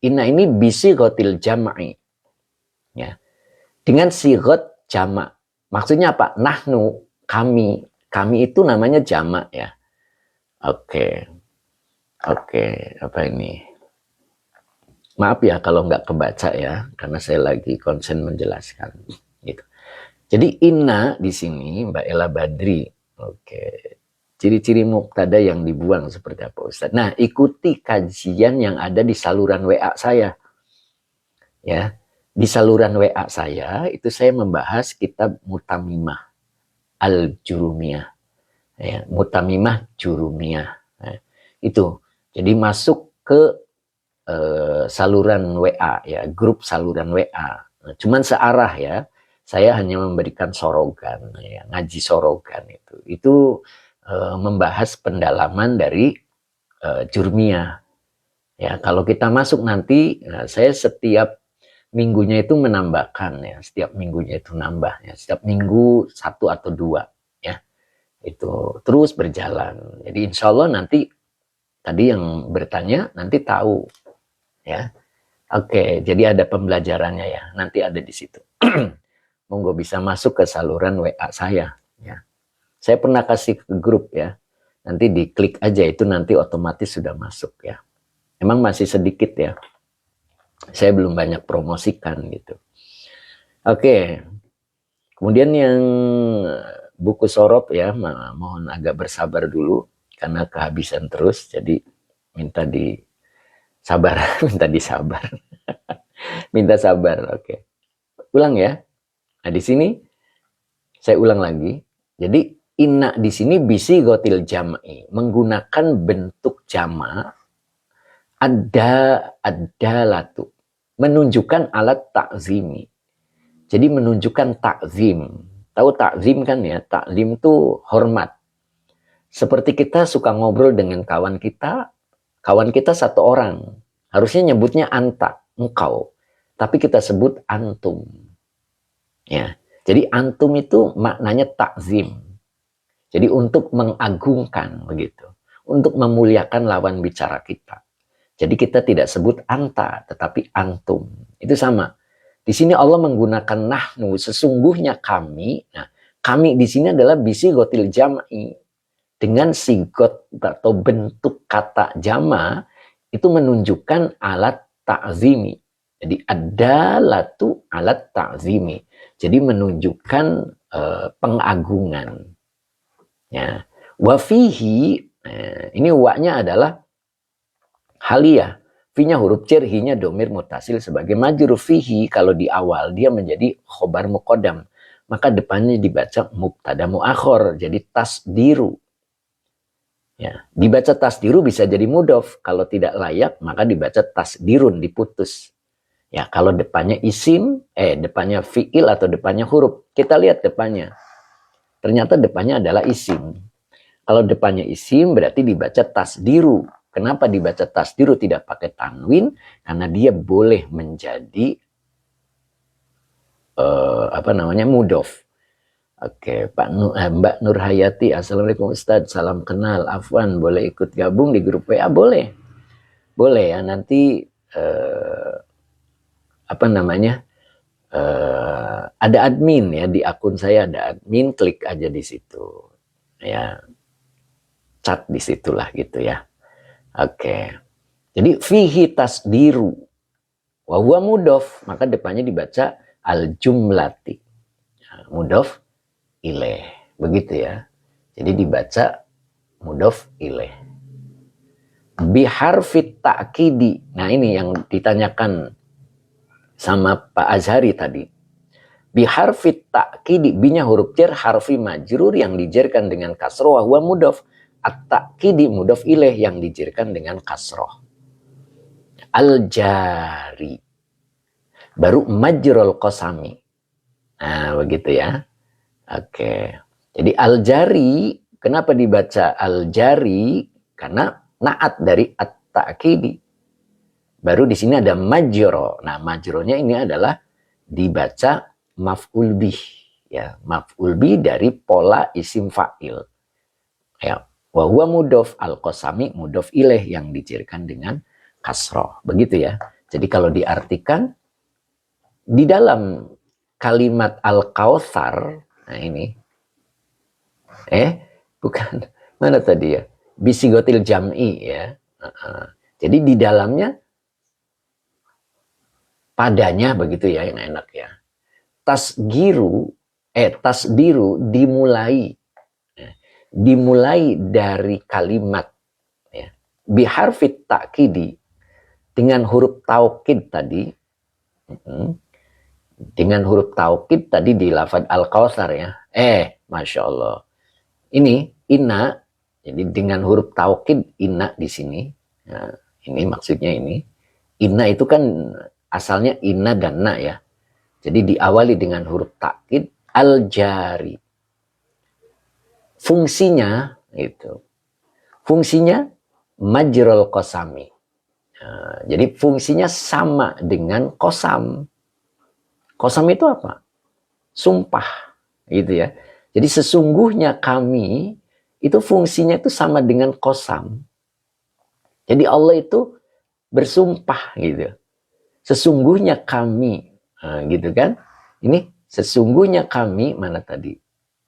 ini bisighatil jam'i. Ya. Dengan sighat jamak. Maksudnya apa? Nahnu, kami. Kami itu namanya jamak ya. Oke. Oke, apa ini? Maaf ya kalau nggak kebaca ya, karena saya lagi konsen menjelaskan. Gitu. Jadi inna di sini Mbak Ella Badri. Oke. Ciri-ciri mubtada yang dibuang seperti apa Ustaz? Nah, ikuti kajian yang ada di saluran WA saya. Ya. Di saluran WA saya itu saya membahas kitab Mutamimah Al-Jurumiyah. Ya, Mutamimah Jurumiyah. Nah, itu. Jadi masuk ke saluran WA ya, grup saluran WA. Nah, cuman searah ya. Saya hanya memberikan sorogan ya, ngaji sorogan itu. Itu membahas pendalaman dari Jurmiyah. Ya, kalau kita masuk nanti, nah, saya setiap minggunya itu menambahkan ya, setiap minggunya itu nambah ya, setiap minggu 1 atau 2 ya, itu terus berjalan. Jadi insya Allah nanti tadi yang bertanya nanti tahu ya. Oke, jadi ada pembelajarannya ya, nanti ada di situ. Monggo bisa masuk ke saluran WA saya ya. Saya pernah kasih ke grup ya. Nanti diklik aja itu nanti otomatis sudah masuk ya. Emang masih sedikit ya. Saya belum banyak promosikan gitu. Oke. Kemudian yang buku sorop ya, mohon agak bersabar dulu karena kehabisan terus. Jadi minta disabar, minta disabar. Minta sabar, oke. Ulang ya. Nah, di sini saya ulang lagi. Jadi inna di sini bisi gotil jam'i, menggunakan bentuk jama ada latu, menunjukkan alat takzimi. Jadi menunjukkan takzim. Tahu takzim kan ya? Takzim itu hormat. Seperti kita suka ngobrol dengan kawan kita 1 orang. Harusnya nyebutnya anta, engkau. Tapi kita sebut antum. Ya. Jadi antum itu maknanya takzim. Jadi untuk mengagungkan begitu. Untuk memuliakan lawan bicara kita. Jadi kita tidak sebut anta, tetapi antum. Itu sama. Di sini Allah menggunakan nahnu, sesungguhnya kami. Nah, kami di sini adalah bisi gotil jam'i. Dengan sigot atau bentuk kata jama, itu menunjukkan alat ta'zimi. Jadi adalatu alat ta'zimi. Jadi menunjukkan pengagungan. Ya. Wafihi, ini wa-nya adalah haliyah. Fi-nya huruf cer, hi-nya domir mutasil sebagai majrur. Fihi kalau di awal dia menjadi khobar muqaddam. Maka depannya dibaca mubtada muakhor. Jadi tasdiru. Ya, dibaca tasdiru bisa jadi mudhof. Kalau tidak layak maka dibaca tasdirun, diputus. Ya, kalau depannya isim, depannya fiil atau depannya huruf. Kita lihat depannya. Ternyata depannya adalah isim. Kalau depannya isim berarti dibaca tasdiru. Kenapa dibaca tasdiru tidak pakai tanwin? Karena dia boleh menjadi mudhof. Oke, Mbak Nur Hayati, Assalamualaikum Ustadz, salam kenal, Afwan, boleh ikut gabung di grup WA? Boleh, boleh ya, nanti ada admin ya, di akun saya ada admin, klik aja di situ, ya, chat di situlah gitu ya. Oke, jadi fihi tasdiru, wa huwa mudhof, maka depannya dibaca al-jumlati, mudhof ilaih, begitu ya. Jadi dibaca mudhof ilaih. Biharfit ta'kidi. Nah, ini yang ditanyakan sama Pak Azhari tadi. Biharfit ta'kidi, binya huruf jar, harfi majrur yang dijerkan dengan kasroh, wa mudhof. At-ta'kidi mudhof ilaih yang dijerkan dengan kasroh. Al-jari. Baru majrul qasami. Nah, begitu ya. Oke, jadi al-jari, kenapa dibaca al-jari? Karena naat dari at-ta'kidi. Baru di sini ada majro. Nah, majronya ini adalah dibaca maf'ul bih, ya, maf'ul bih dari pola isim fa'il. Ya, wa huwa mudhof, al-qasami mudhof ilaih yang dicirikan dengan kasroh. Begitu ya. Jadi kalau diartikan di dalam kalimat al-kautsar, nah ini, bukan, mana tadi ya? Bisigotil jam'i ya. Jadi di dalamnya padanya begitu ya yang enak ya. Tasdiru dimulai. Dimulai dari kalimat ya. Biharfit ta'kidi dengan huruf taukid tadi. Dengan huruf taukid tadi di lafaz Al-Kautsar ya. Masya Allah. Ini inna, jadi dengan huruf taukid inna di sini. Nah, ini maksudnya ini. Inna itu kan asalnya inna dan na ya. Jadi diawali dengan huruf taukid al-jari. Fungsinya itu. Fungsinya majrul qasami. Nah, jadi fungsinya sama dengan qasam. Qasam itu apa? Sumpah, gitu ya. Jadi sesungguhnya kami itu fungsinya itu sama dengan qasam. Jadi Allah itu bersumpah gitu. Sesungguhnya kami, nah, gitu kan? Ini sesungguhnya kami, mana tadi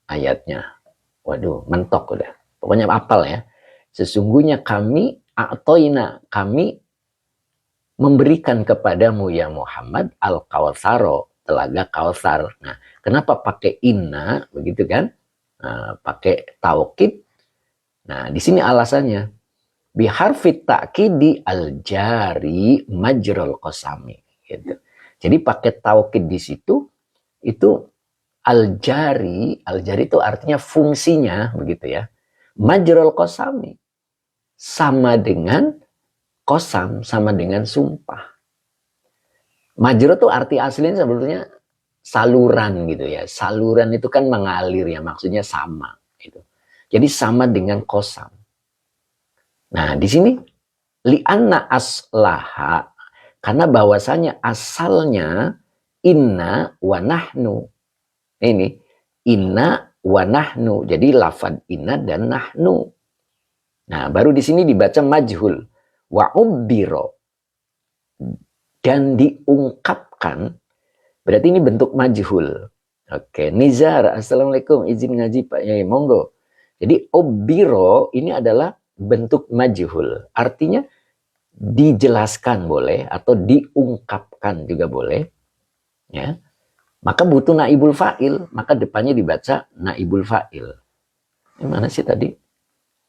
ayatnya? Waduh, mentok udah. Pokoknya apal ya. Sesungguhnya kami a'toina, kami memberikan kepadamu ya Muhammad al-Kautsaro, telaga Kautsar. Nah, kenapa pakai inna begitu kan? Nah, pakai taukid. Nah, di sini alasannya biharfit ta'kidi al-jari majrul qasami gitu. Jadi pakai taukid di situ itu al-jari itu artinya fungsinya begitu ya. Majrul qasami sama dengan qasam, sama dengan sumpah. Majro tuh arti aslinya sebetulnya saluran gitu ya. Saluran itu kan mengalir ya, maksudnya sama gitu. Jadi sama dengan qasam. Nah, di sini li'anna aslaha, karena bahwasanya asalnya inna wa nahnu. Ini inna wa nahnu. Jadi lafad inna dan nahnu. Nah, baru di sini dibaca majhul wa ubbiro dan diungkapkan. Berarti ini bentuk majhul. Oke, Nizar, assalamualaikum, izin ngaji Pak Yai, monggo. Jadi ubbiro ini adalah bentuk majhul. Artinya dijelaskan boleh atau diungkapkan juga boleh. Ya. Maka butuh naibul fa'il, maka depannya dibaca naibul fa'il. Ini mana sih tadi?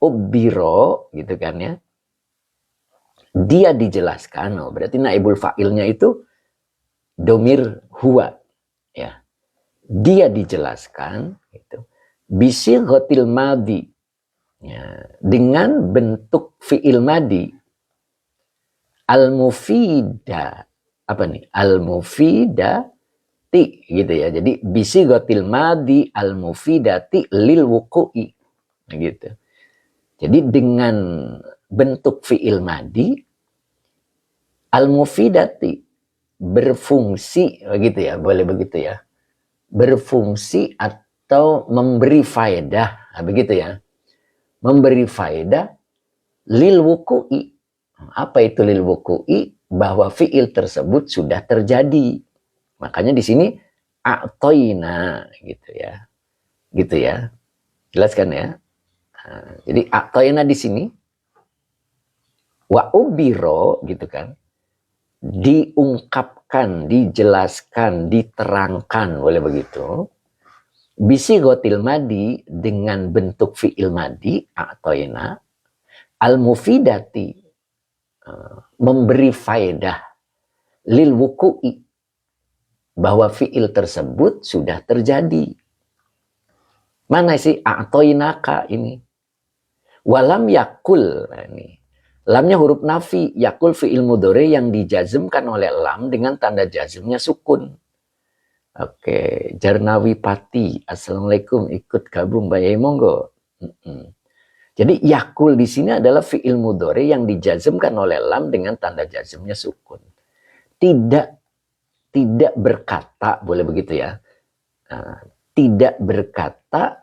Ubbiro gitu kan ya. Dia dijelaskan, berarti naibul fa'ilnya itu domir huwa ya. Dia dijelaskan itu bisighatil madi ya, dengan bentuk fi'il madi al-mufida, apa nih? Al-mufidati gitu ya. Jadi bisighatil madi al-mufidati lil wuqu'i gitu. Jadi dengan bentuk fi'il madi al-mufidati berfungsi begitu ya, boleh begitu ya. Berfungsi atau memberi faedah, nah, begitu ya. Memberi faedah lil wuku'i. Apa itu lil wuku'i? Bahwa fi'il tersebut sudah terjadi. Makanya di sini a'toina gitu ya. Gitu ya. Jelaskan ya. Nah, jadi a'toina di sini wa ubiro gitu kan. Diungkapkan, dijelaskan, diterangkan, boleh begitu. Bisighatil madi dengan bentuk fi'il madi a'toina al-mufidati memberi faedah lil wuku'i bahwa fi'il tersebut sudah terjadi. Mana sih a'toinaka ini? Walam yakul, nah ini lamnya huruf nafi, yakul fi'il mudhari yang dijazmkan oleh lam dengan tanda jazmnya sukun. Oke, Jarnawi Pati, assalamualaikum, ikut gabung Mbak Yai, monggo. Jadi yakul di sini adalah fi'il mudhari yang dijazmkan oleh lam dengan tanda jazmnya sukun. Tidak berkata, boleh begitu ya. Tidak berkata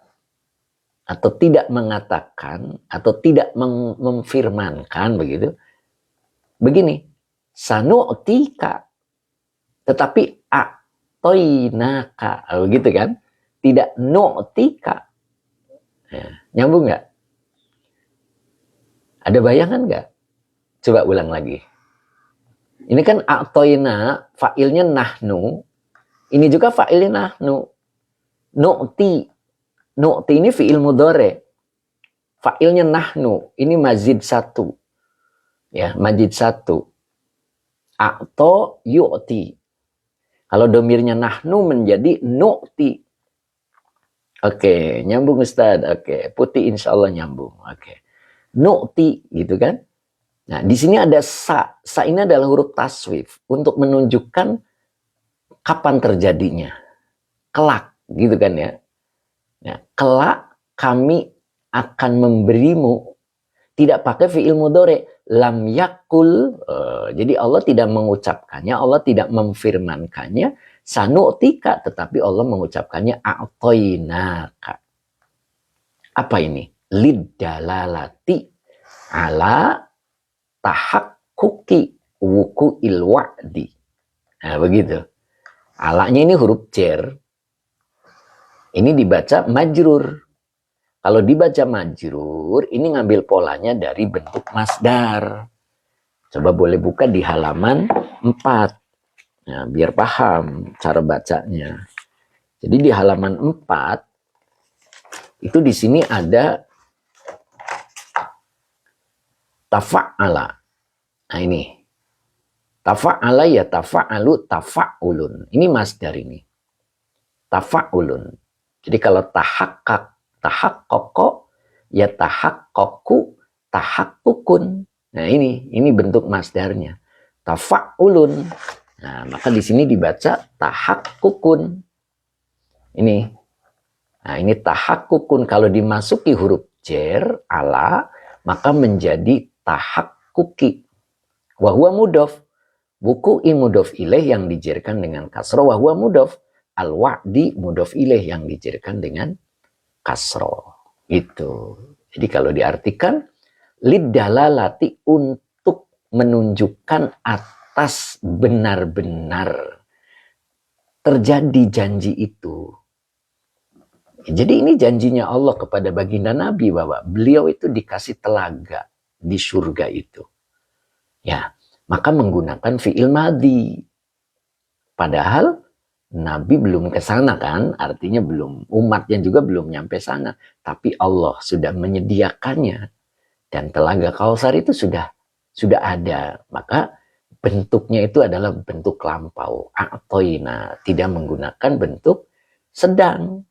atau tidak mengatakan atau tidak memfirmankan begitu. Begini, sanu'tika, tetapi a'toinaka, begitu kan? Tidak nu'tika. Ya, nyambung nggak? Ada bayangan nggak? Coba ulang lagi. Ini kan a'toina, fa'ilnya nahnu. Ini juga fa'ilnya nahnu. Nu'ti. Nu'ti ini fi'il mudhari. Fa'ilnya nahnu. Ini mazid satu. Ya, mazid satu. A'to yu'ti. Kalau domirnya nahnu menjadi nu'ti. Oke, nyambung Ustaz. Oke, putih insya Allah nyambung. Oke. Nu'ti, gitu kan? Nah, di sini ada sa. Sa ini adalah huruf taswif untuk menunjukkan kapan terjadinya. Kelak, gitu kan ya. Nah, kelak kami akan memberimu, tidak pakai fi'il mudhari, lam yakul. Jadi Allah tidak mengucapkannya, Allah tidak memfirmankannya sanu'tika, tetapi Allah mengucapkannya a'toinaka. Apa ini? Liddalalati ala tahakkuki wuku'il wa'di. Nah, begitu. Alanya ini huruf jar. Ini dibaca majrur. Kalau dibaca majrur, ini ngambil polanya dari bentuk masdar. Coba boleh buka di halaman 4. Nah, biar paham cara bacanya. Jadi di halaman 4, itu di sini ada tafa'ala. Nah ini. Tafa'ala ya tafa'alu tafa'ulun. Ini masdar ini. Tafa'ulun. Jadi kalau tahakkoko ya tahakkoku tahakkukun. Nah ini bentuk masdarnya. Tafa'ulun. Nah, maka di sini dibaca tahakkukun. Ini. Nah, ini tahakkukun. Kalau dimasuki huruf jar ala, maka menjadi tahakkuki. Wa huwa mudhof. Wuku'i mudhof ilaih yang dijarkan dengan kasroh. Wa huwa mudhof. Al-wa'di mudhof ilaih yang dijarkan dengan kasroh. Itu. Jadi kalau diartikan liddalalati untuk menunjukkan atas benar-benar terjadi janji itu. Jadi ini janjinya Allah kepada baginda Nabi bahwa beliau itu dikasih telaga di surga itu. Ya, maka menggunakan fi'il madhi. Padahal Nabi belum ke sana kan, artinya belum, umatnya juga belum nyampe sana. Tapi Allah sudah menyediakannya dan telaga Kausar itu sudah ada. Maka bentuknya itu adalah bentuk lampau, a'toina, tidak menggunakan bentuk sedang.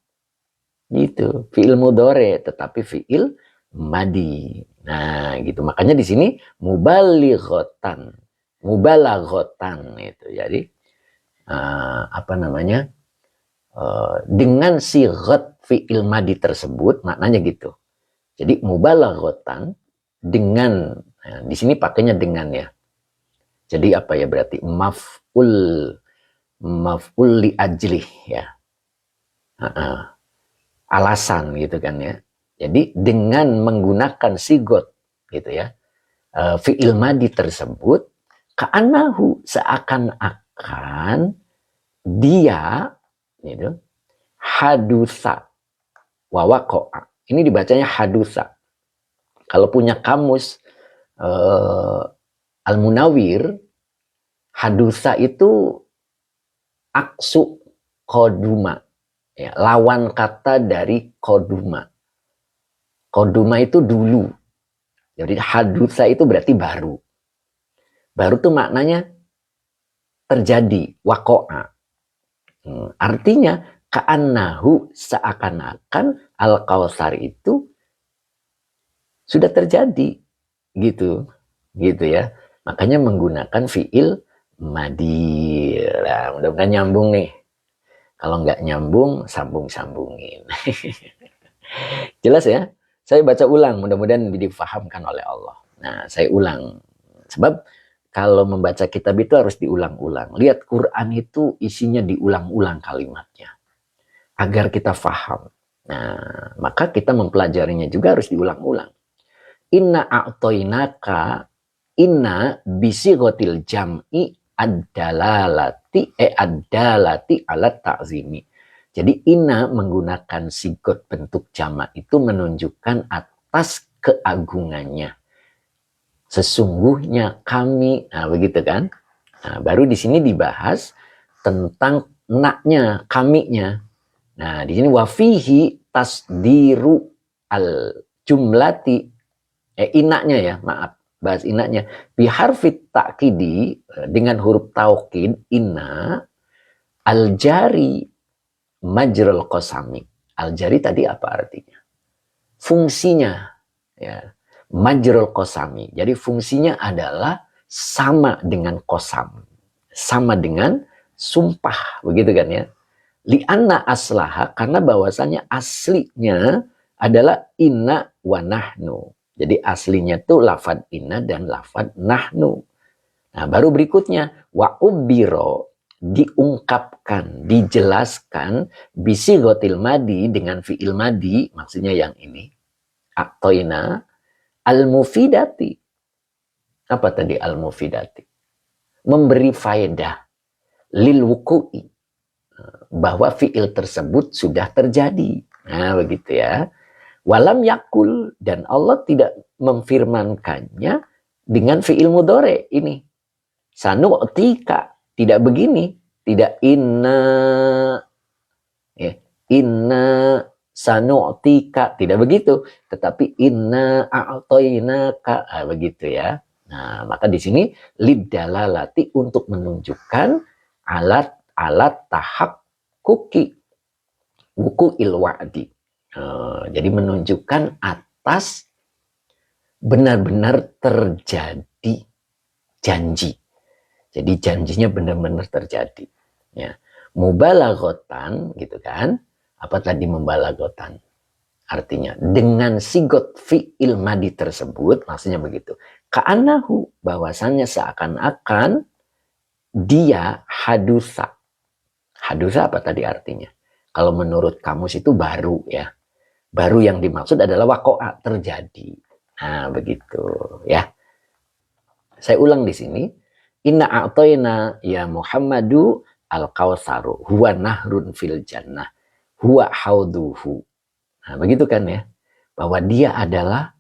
Gitu, fi'il mudhari tetapi fi'il madi. Nah, gitu. Makanya di sini mubalaghatan itu. Jadi dengan sighat fi'il madi tersebut, maknanya gitu. Jadi mubalaghatan dengan, nah, di sini pakainya dengan ya. Jadi apa ya berarti maf'ul li ajlih ya. Alasan gitu kan ya. Jadi dengan menggunakan sigot gitu ya. Fi'il madi tersebut ka'annahu seakan-akan dia gitu, hadusa wawako'a. Ini dibacanya hadusa. Kalau punya kamus Al-Munawwir, hadusa itu aksu koduma. Ya, lawan kata dari koduma. Koduma itu dulu. Jadi hadusa itu berarti baru. Baru tuh maknanya terjadi, wako'a. Artinya ka'annahu seakan-akan al-Kautsar itu sudah terjadi gitu ya. Makanya menggunakan fi'il madi. Nah, mudah-mudahan nyambung nih. Kalau nggak nyambung, sambung-sambungin. Jelas ya? Saya baca ulang, mudah-mudahan difahamkan oleh Allah. Nah, saya ulang. Sebab kalau membaca kitab itu harus diulang-ulang. Lihat Quran itu isinya diulang-ulang kalimatnya. Agar kita faham. Nah, maka kita mempelajarinya juga harus diulang-ulang. Inna a'toinaka, inna bisighatil jam'i ad-dalalati ala ta'zimi. Jadi inna menggunakan sigot bentuk jamak itu menunjukkan atas keagungannya. Sesungguhnya kami, nah begitu kan. Nah, baru di sini dibahas tentang naknya, kaminya. Nah, di sini wafihi tasdiru al jumlati, inaknya ya, maaf, bahas inaknya. Biharfit takkidi, dengan huruf taukid, inna, al jari majrul qasami. Al jari tadi apa artinya? Fungsinya, ya, majrul qasami. Jadi fungsinya adalah sama dengan qasam, sama dengan sumpah, begitu kan ya. Li'anna aslaha, karena bahwasanya aslinya adalah inna wa nahnu. Jadi aslinya tuh lafad inna dan lafad nahnu. Nah, baru berikutnya wa ubiro, diungkapkan, dijelaskan bisi gotil madi, dengan fi'il madi, maksudnya yang ini. Atoina al-mufidati. Apa tadi al-mufidati? Memberi faedah lil wuku'i, bahwa fi'il tersebut sudah terjadi. Nah, begitu ya. Walam yakul, dan Allah tidak memfirmankannya dengan fi'il mudhari ini. Sanu'tika, tidak begini, tidak inna, ya, inna sanu'tika, tidak begitu, tetapi inna a'toinaka, begitu ya. Nah, maka di sini lidalalati, untuk menunjukkan alat tahak kuki wuku ilwa'di. Jadi menunjukkan atas benar-benar terjadi janji. Jadi janjinya benar-benar terjadi. Ya. Mubalaghatan, gitu kan. Apa tadi mubalaghatan? Artinya dengan sigot fi'il madi tersebut, maksudnya begitu. Ka'anahu, bahwasannya seakan-akan dia hadusa. Hadusa apa tadi artinya? Kalau menurut kamus itu baru ya. Baru yang dimaksud adalah wako'a, terjadi. Nah, begitu ya. Saya ulang di sini. Inna a'toina ya Muhammadu al-Kawtsaru huwa nahrun fil jannah huwa hauduhu. Nah, begitu kan ya. Bahwa dia adalah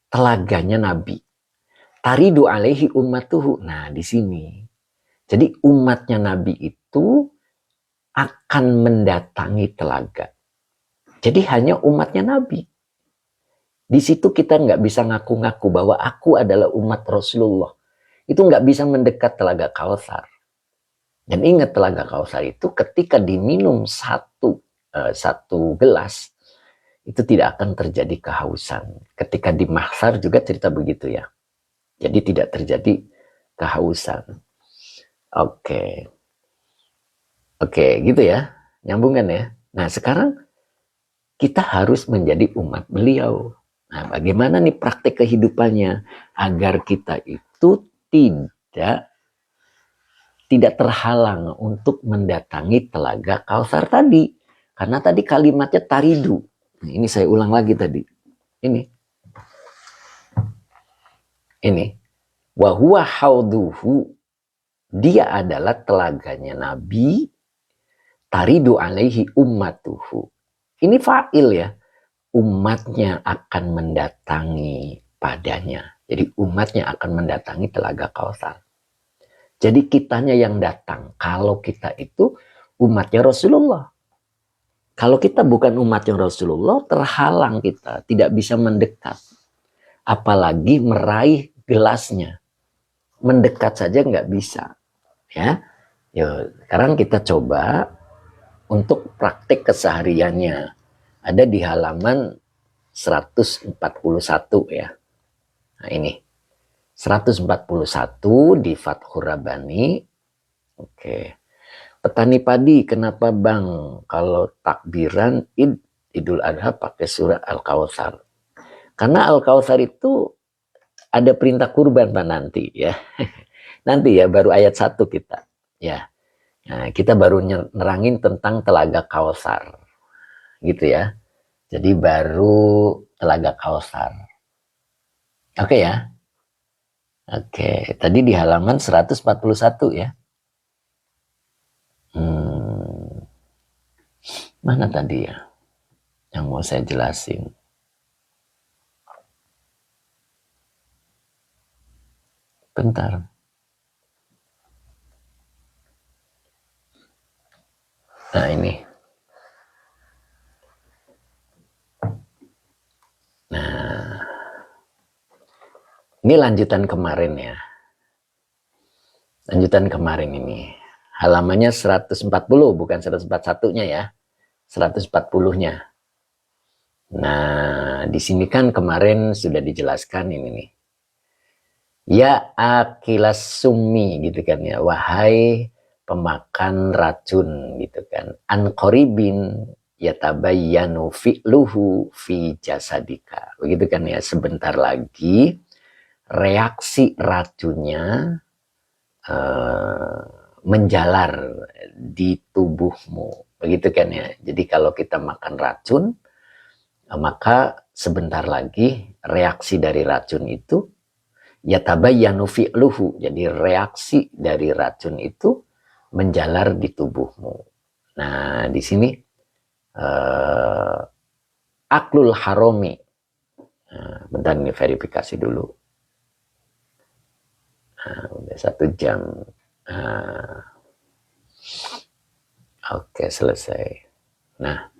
telaganya Nabi. Taridu alaihi ummatuhu. Nah, di sini. Jadi umatnya Nabi itu akan mendatangi telaga. Jadi hanya umatnya Nabi. Di situ kita nggak bisa ngaku-ngaku bahwa aku adalah umat Rasulullah. Itu nggak bisa mendekat telaga Kautsar. Dan ingat, telaga Kautsar itu ketika diminum satu gelas, itu tidak akan terjadi kehausan. Ketika di mahsyar juga cerita begitu ya. Jadi tidak terjadi kehausan. Oke. Oke, gitu ya. Nyambungan ya. Nah, sekarang kita harus menjadi umat beliau. Nah, bagaimana nih praktek kehidupannya agar kita itu tidak terhalang untuk mendatangi telaga Kautsar tadi. Karena tadi kalimatnya taridu. Nah, ini saya ulang lagi tadi. Ini. Wa huwa hauduhu. Dia adalah telaganya Nabi. Taridu alaihi ummatuhu. Ini fa'il ya. Umatnya akan mendatangi padanya. Jadi umatnya akan mendatangi telaga Kautsar. Jadi kitanya yang datang. Kalau kita itu umatnya Rasulullah. Kalau kita bukan umatnya Rasulullah, terhalang kita. Tidak bisa mendekat. Apalagi meraih gelasnya. Mendekat saja nggak bisa. Ya. Yuk, sekarang kita coba untuk praktek kesehariannya. Ada di halaman 141 ya. Nah ini. 141 di Fathur Rabbani. Oke. Petani padi, kenapa Bang kalau takbiran Idul Adha pakai surah Al-Kautsar? Karena Al-Kautsar itu ada perintah kurban Pak nanti ya. Nanti ya, baru ayat 1 kita. Ya. Nah, kita baru nerangin tentang telaga Kautsar. Gitu ya. Jadi baru telaga Kautsar. Oke ya. Oke, tadi di halaman 141 ya. Mana tadi ya yang mau saya jelasin? Bentar. Nah ini. Nah, ini lanjutan kemarin ya. Lanjutan kemarin ini. Halamannya 140, bukan 141-nya ya. 140-nya. Nah, di sini kan kemarin sudah dijelaskan ini nih. Ya akilas summi gitu kan ya. Wahai pemakan racun gitu kan. An qoribin yatabayyanu fi'luhu fi jasadika. Begitu kan ya, sebentar lagi reaksi racunnya menjalar di tubuhmu. Begitu kan ya. Jadi kalau kita makan racun, maka sebentar lagi reaksi dari racun itu yatabayyanu fi'luhu. Jadi reaksi dari racun itu menjalar di tubuhmu. Nah, di sini aklul haromi. Bentar ini verifikasi dulu. Udah 1 jam. Oke, selesai. Nah,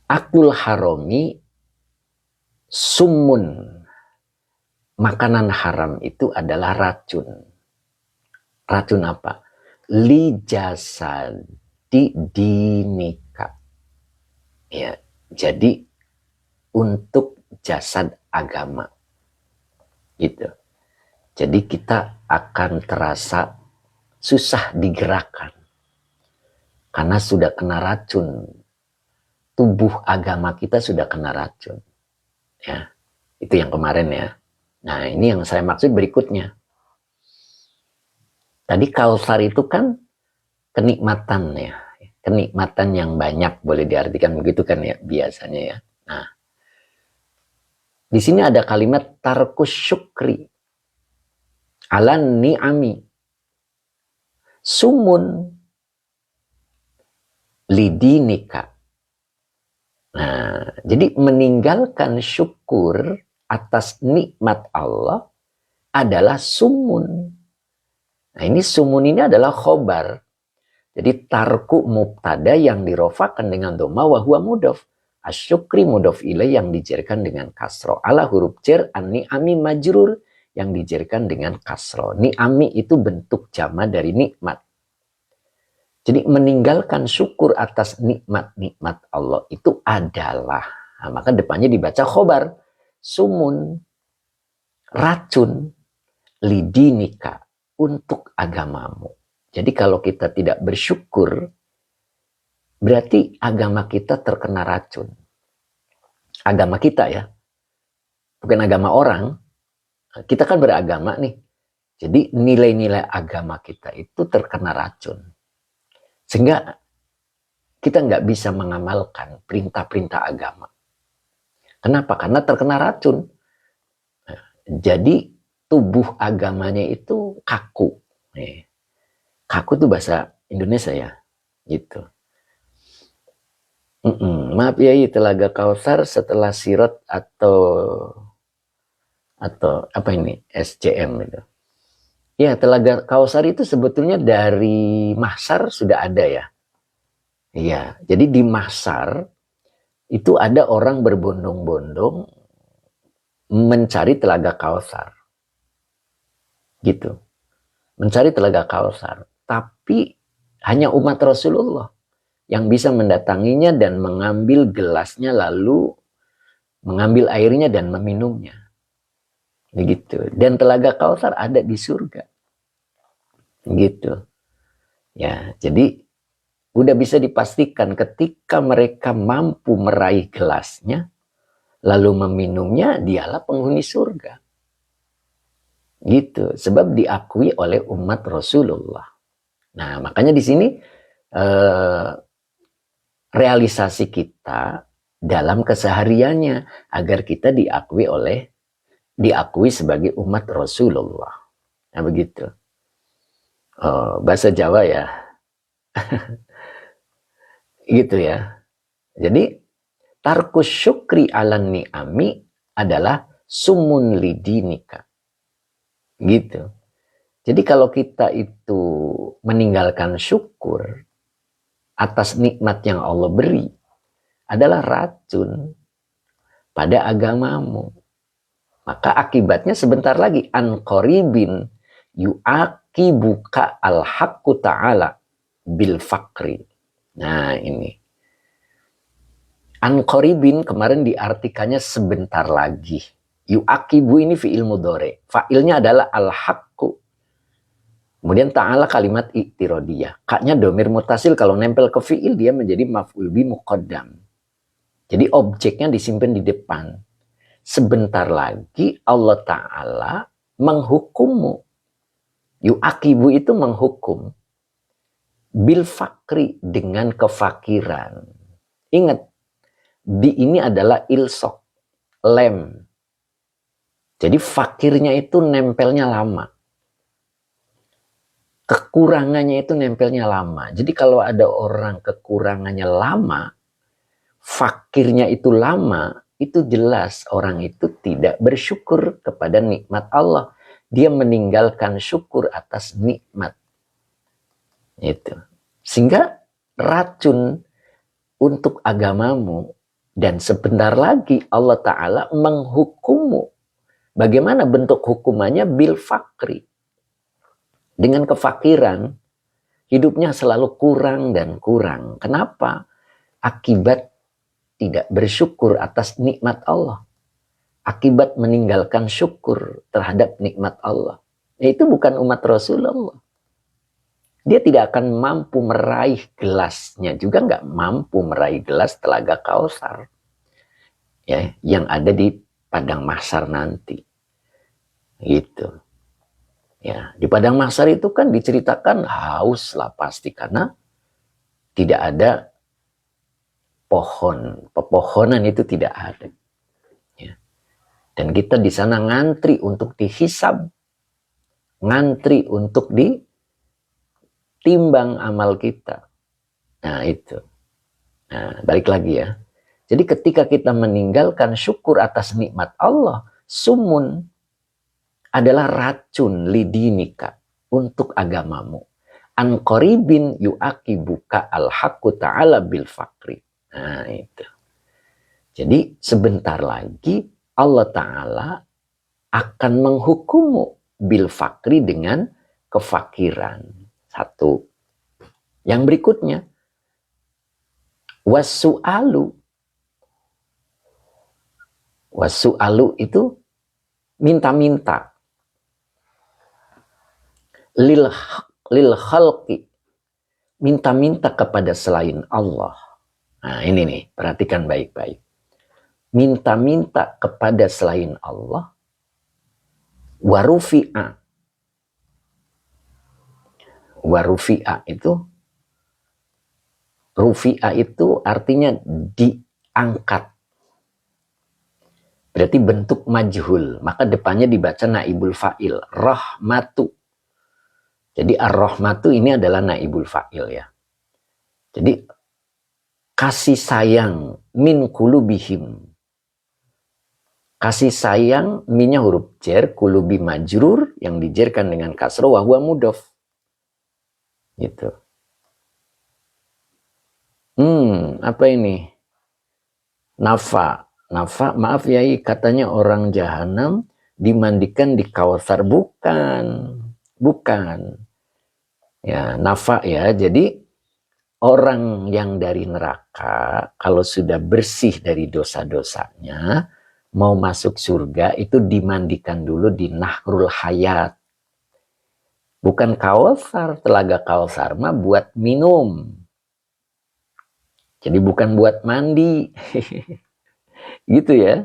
aklul haromi sumun. Makanan haram itu adalah racun. Racun apa? Li jasadi dinika. Ya, jadi untuk jasad agama. Gitu. Jadi kita akan terasa susah digerakkan. Karena sudah kena racun. Tubuh agama kita sudah kena racun. Ya, itu yang kemarin ya. Nah, ini yang saya maksud berikutnya. Tadi kausar itu kan kenikmatan ya. Kenikmatan yang banyak, boleh diartikan begitu kan ya biasanya ya. Nah, di sini ada kalimat tarkus syukri alan ni'ami sumun lidinika. Nah, jadi meninggalkan syukur atas nikmat Allah adalah sumun. Nah, ini sumun ini adalah khobar. Jadi tarku mubtada yang dirofakan dengan dhamma wa huwa mudhaf. Asyukri mudhaf ilaih yang dijerkan dengan kasro. Ala huruf jar an-ni'ami majrur yang dijerkan dengan kasro. Ni'ami itu bentuk jama dari nikmat. Jadi meninggalkan syukur atas nikmat-nikmat Allah itu adalah, nah, maka depannya dibaca khobar, sumun, racun, lidinika, untuk agamamu. Jadi kalau kita tidak bersyukur, berarti agama kita terkena racun. Agama kita ya, bukan agama orang. Kita kan beragama nih. Jadi nilai-nilai agama kita itu terkena racun. Sehingga kita nggak bisa mengamalkan perintah-perintah agama. Kenapa? Karena terkena racun. Jadi tubuh agamanya itu kaku. Kaku itu bahasa Indonesia ya, gitu. Maaf ya, Telaga Kausar setelah Sirot atau apa ini SCM itu. Ya, Telaga Kausar itu sebetulnya dari Mahsar sudah ada ya. Iya, jadi di Mahsar itu ada orang berbondong-bondong mencari Telaga Kausar. Gitu. Mencari Telaga Kausar. Tapi hanya umat Rasulullah yang bisa mendatanginya dan mengambil gelasnya lalu mengambil airnya dan meminumnya. Begitu. Dan Telaga Kausar ada di surga. Gitu. Ya, jadi udah bisa dipastikan ketika mereka mampu meraih gelasnya lalu meminumnya, dialah penghuni surga. Gitu. Sebab diakui oleh umat Rasulullah. Nah, makanya di sini realisasi kita dalam kesehariannya agar kita diakui sebagai umat Rasulullah. Nah, begitu. Bahasa Jawa ya. Gitu ya. Jadi tarkus syukri ala ni'ami adalah sumun lidinika. Gitu. Jadi kalau kita itu meninggalkan syukur atas nikmat yang Allah beri, adalah racun pada agamamu. Maka akibatnya sebentar lagi, an qaribin yu'aqibuka al-haqqu ta'ala bil fakri. Nah ini. An qaribin kemarin diartikannya sebentar lagi. Yu'aqibu ini fi'il mudhari. Fa'ilnya adalah al-haqqu. Kemudian ta'ala kalimat i'tirodiyah. Kaknya domir mutasil, kalau nempel ke fi'il dia menjadi maf'ul bi muqaddam. Jadi objeknya disimpan di depan. Sebentar lagi Allah Ta'ala menghukummu. Yu'aqibu itu menghukum. Bil fakri, dengan kefakiran. Ingat, bi ini adalah ilsok, lem. Jadi fakirnya itu nempelnya lama. Kekurangannya itu nempelnya lama. Jadi kalau ada orang kekurangannya lama, fakirnya itu lama, itu jelas orang itu tidak bersyukur kepada nikmat Allah. Dia meninggalkan syukur atas nikmat. Itu. Sehingga racun untuk agamamu, dan sebentar lagi Allah Ta'ala menghukummu. Bagaimana bentuk hukumannya? Bil fakri. Dengan kefakiran, hidupnya selalu kurang dan kurang. Kenapa? Akibat tidak bersyukur atas nikmat Allah. Akibat meninggalkan syukur terhadap nikmat Allah. Itu bukan umat Rasulullah. Dia tidak akan mampu meraih gelasnya. Juga nggak mampu meraih gelas telaga Kausar. Ya, yang ada di padang mahsyar nanti. Gitu. Ya, di padang mahsyar itu kan diceritakan haus lah pasti, karena tidak ada pohon, pepohonan itu tidak ada. Ya. Dan kita di sana ngantri untuk dihisab, ngantri untuk ditimbang amal kita. Nah itu. Nah, balik lagi ya. Jadi ketika kita meninggalkan syukur atas nikmat Allah, sumun adalah racun lidinika untuk agamamu. An qaribin yu'aqibuka al-haqqu ta'ala bil fakri. Nah itu. Jadi sebentar lagi Allah Ta'ala akan menghukummu bil fakri, dengan kefakiran. Satu. Yang berikutnya, wasu'alu. Wasu'alu itu minta-minta. Lil khalqi, minta-minta kepada selain Allah. Nah ini nih, perhatikan baik-baik. Minta-minta kepada selain Allah. Warufi'a. Warufi'a itu, rufi'a itu artinya diangkat. Berarti bentuk majhul. Maka depannya dibaca naibul fa'il. Rahmatu. Jadi ar-rahmatu ini adalah naibul fa'il ya. Jadi kasih sayang min kulubihim. Kasih sayang, minnya huruf jer, kulubi majrur, yang dijerkan dengan kasroh, wa huwa mudhof. Gitu. Apa ini? Nafa. Nafa, maaf yai, katanya orang jahanam dimandikan di Kautsar. Bukan. Bukan. Ya, nafa ya. Jadi orang yang dari neraka kalau sudah bersih dari dosa-dosanya mau masuk surga itu dimandikan dulu di Nahrul Hayat. Bukan Kautsar, telaga Kautsar mah buat minum. Jadi bukan buat mandi. Gitu ya.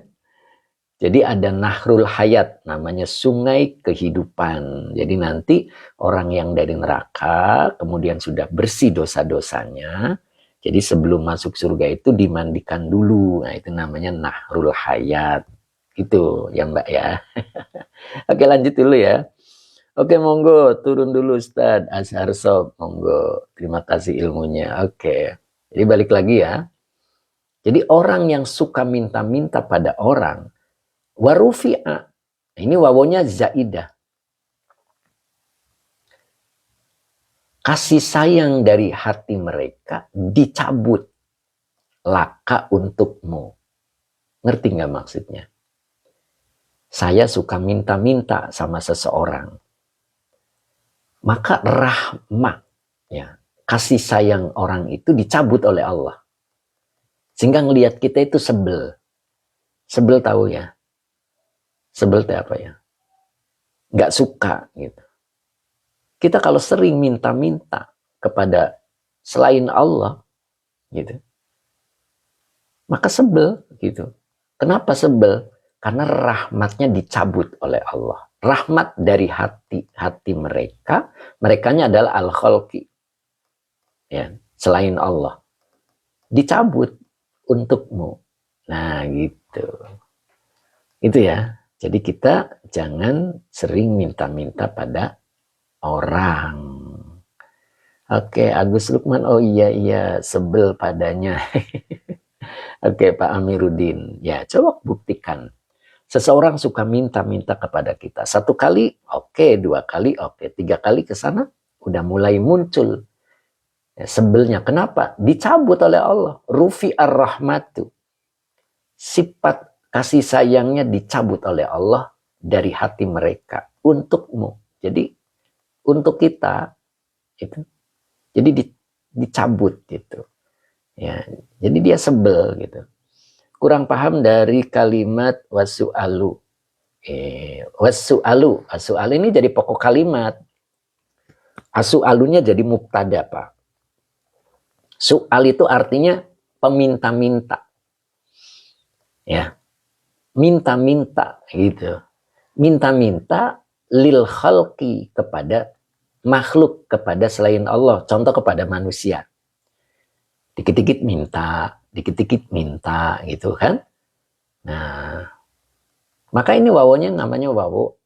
Jadi ada Nahrul Hayat, namanya sungai kehidupan. Jadi nanti orang yang dari neraka kemudian sudah bersih dosa-dosanya, jadi sebelum masuk surga itu dimandikan dulu. Nah itu namanya Nahrul Hayat. Gitu ya Mbak ya. Oke lanjut dulu ya. Oke monggo turun dulu Ustadz Azhar Sob, monggo. Terima kasih ilmunya. Oke. Jadi balik lagi ya. Jadi orang yang suka minta-minta pada orang Warufi'a. Ini wawonya zaidah. Kasih sayang dari hati mereka dicabut. Laka untukmu. Ngerti nggak maksudnya? Saya suka minta-minta sama seseorang. Maka rahmat, ya, kasih sayang orang itu dicabut oleh Allah. Sehingga ngelihat kita itu sebel. Sebel tahu ya? Sebel itu apa ya? Nggak suka gitu. Kita kalau sering minta-minta kepada selain Allah, gitu, maka sebel gitu. Kenapa sebel? Karena rahmatnya dicabut oleh Allah. Rahmat dari hati mereka, merekanya adalah al-khalqi, ya, selain Allah, dicabut untukmu. Nah gitu. Itu ya. Jadi kita jangan sering minta-minta pada orang. Oke, Agus Lukman, oh iya, sebel padanya. Oke, Pak Amiruddin. Ya, coba buktikan. Seseorang suka minta-minta kepada kita. 1 kali, oke. 2 kali, oke. 3 kali ke sana, udah mulai muncul ya, sebelnya. Kenapa? Dicabut oleh Allah. Rufi ar-rahmatu. Sifat kasih sayangnya dicabut oleh Allah dari hati mereka untukmu. Jadi untuk kita itu, jadi dicabut gitu. Ya, jadi dia sebel gitu. Kurang paham dari kalimat wasu'alu. Wasu'alu ini jadi pokok kalimat. Asu'alunya jadi mubtada, Pak. Su'al itu artinya peminta-minta. Ya. Minta-minta gitu. Minta-minta lil khalqi, kepada makhluk, kepada selain Allah. Contoh kepada manusia. Dikit-dikit minta gitu kan. Nah, maka ini wawonya namanya wawo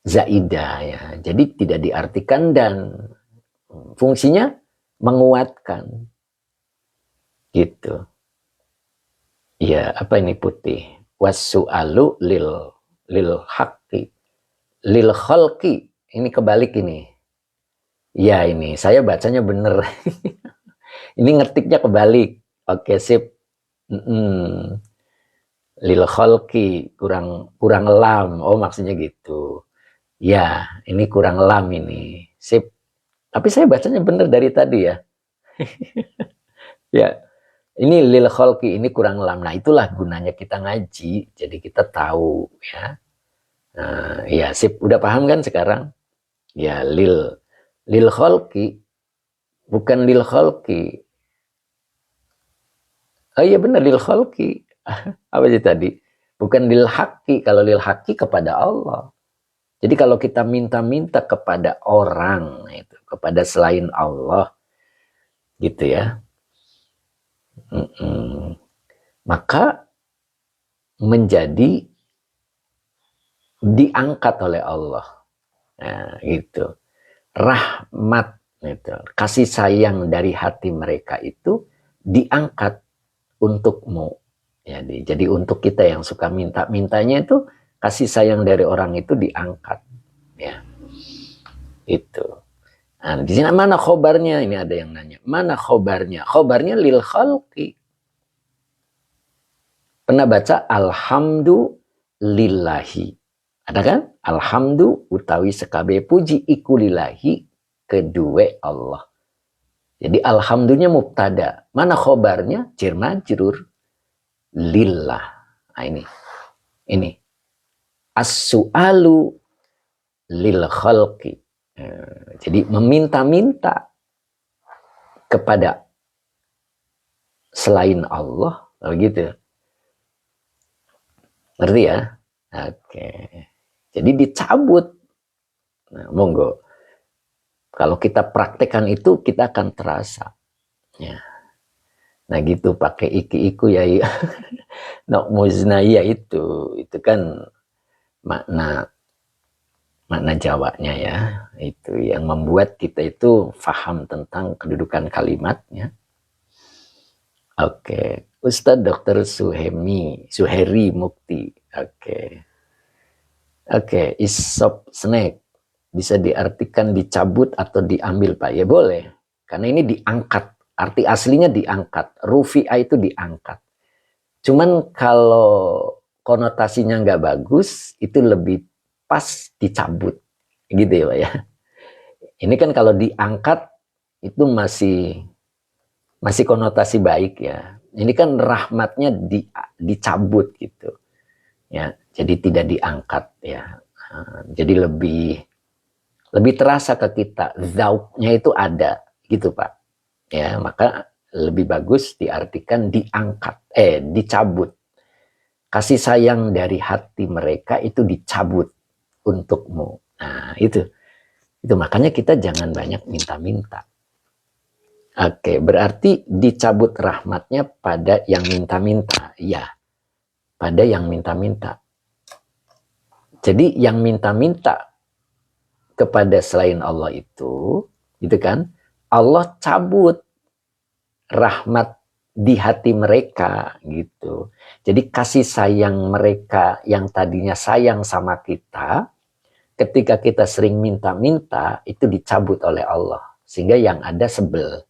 zaidah ya. Jadi tidak diartikan dan fungsinya menguatkan. Gitu. Ya, apa ini putih? Wasu'alu lil haqqi. Lil khalqi. Ini kebalik ini. Ya ini, saya bacanya bener. Ini ngetiknya kebalik. Oke, sip. Lil khalqi, kurang lam. Oh, maksudnya gitu. Ya, ini kurang lam ini. Sip. Tapi saya bacanya bener dari tadi ya. Ya. Ini lil khalqi, ini kurang lam. Nah, itulah gunanya kita ngaji. Jadi kita tahu ya. Nah, ya, sip. Udah paham kan sekarang? Ya, lil khalqi, bukan lil khalqi. Oh iya benar, lil khalqi. Apa sih tadi? Bukan lil haqqi. Kalau lil haqqi kepada Allah. Jadi kalau kita minta-minta kepada orang, itu kepada selain Allah, gitu ya. Maka menjadi diangkat oleh Allah. Nah, gitu. Rahmat, gitu. Kasih sayang dari hati mereka itu diangkat untukmu. Jadi untuk kita yang suka minta-mintanya itu, kasih sayang dari orang itu diangkat. Ya. Itu. Nah, di sini mana khobarnya? Ini ada yang nanya. Mana khobarnya? Khobarnya lil khalqi. Pernah baca alhamdulillahi. Ada kan? Alhamdu utawi sekabe puji iku lillahi, kedua Allah. Jadi alhamdulillah mubtada. Mana khobarnya? Jar majrur lillah. Nah, ini. As-su'alu lil khalqi. Jadi meminta-minta kepada selain Allah, begitu. Ngerti ya? Oke. Jadi dicabut. Nah, monggo. Kalau kita praktekkan itu, kita akan terasa. Ya. Nah gitu, pakai iki-iku ya. Nok muznaya itu kan makna Jawanya ya. Itu yang membuat kita itu paham tentang kedudukan kalimatnya. Oke. Ustadz Dr. Suheri Mukti. Oke. Oke, isop snack bisa diartikan dicabut atau diambil, Pak. Ya boleh. Karena ini diangkat. Arti aslinya diangkat. Rufi'a itu diangkat. Cuman kalau konotasinya nggak bagus, itu lebih pas dicabut. Gitu ya, Pak ya. Ini kan kalau diangkat itu masih konotasi baik ya. Ini kan rahmatnya dicabut gitu. Ya, jadi tidak diangkat ya. Jadi lebih terasa ke kita, zauknya itu ada gitu Pak. Ya, maka lebih bagus diartikan dicabut. Kasih sayang dari hati mereka itu dicabut untukmu. Nah, itu makanya kita jangan banyak minta-minta. Oke, berarti dicabut rahmatnya pada yang minta-minta. Ya, pada yang minta-minta. Jadi yang minta-minta kepada selain Allah itu, gitu kan, Allah cabut rahmat di hati mereka gitu. Jadi kasih sayang mereka yang tadinya sayang sama kita, ketika kita sering minta-minta itu dicabut oleh Allah, sehingga yang ada sebel.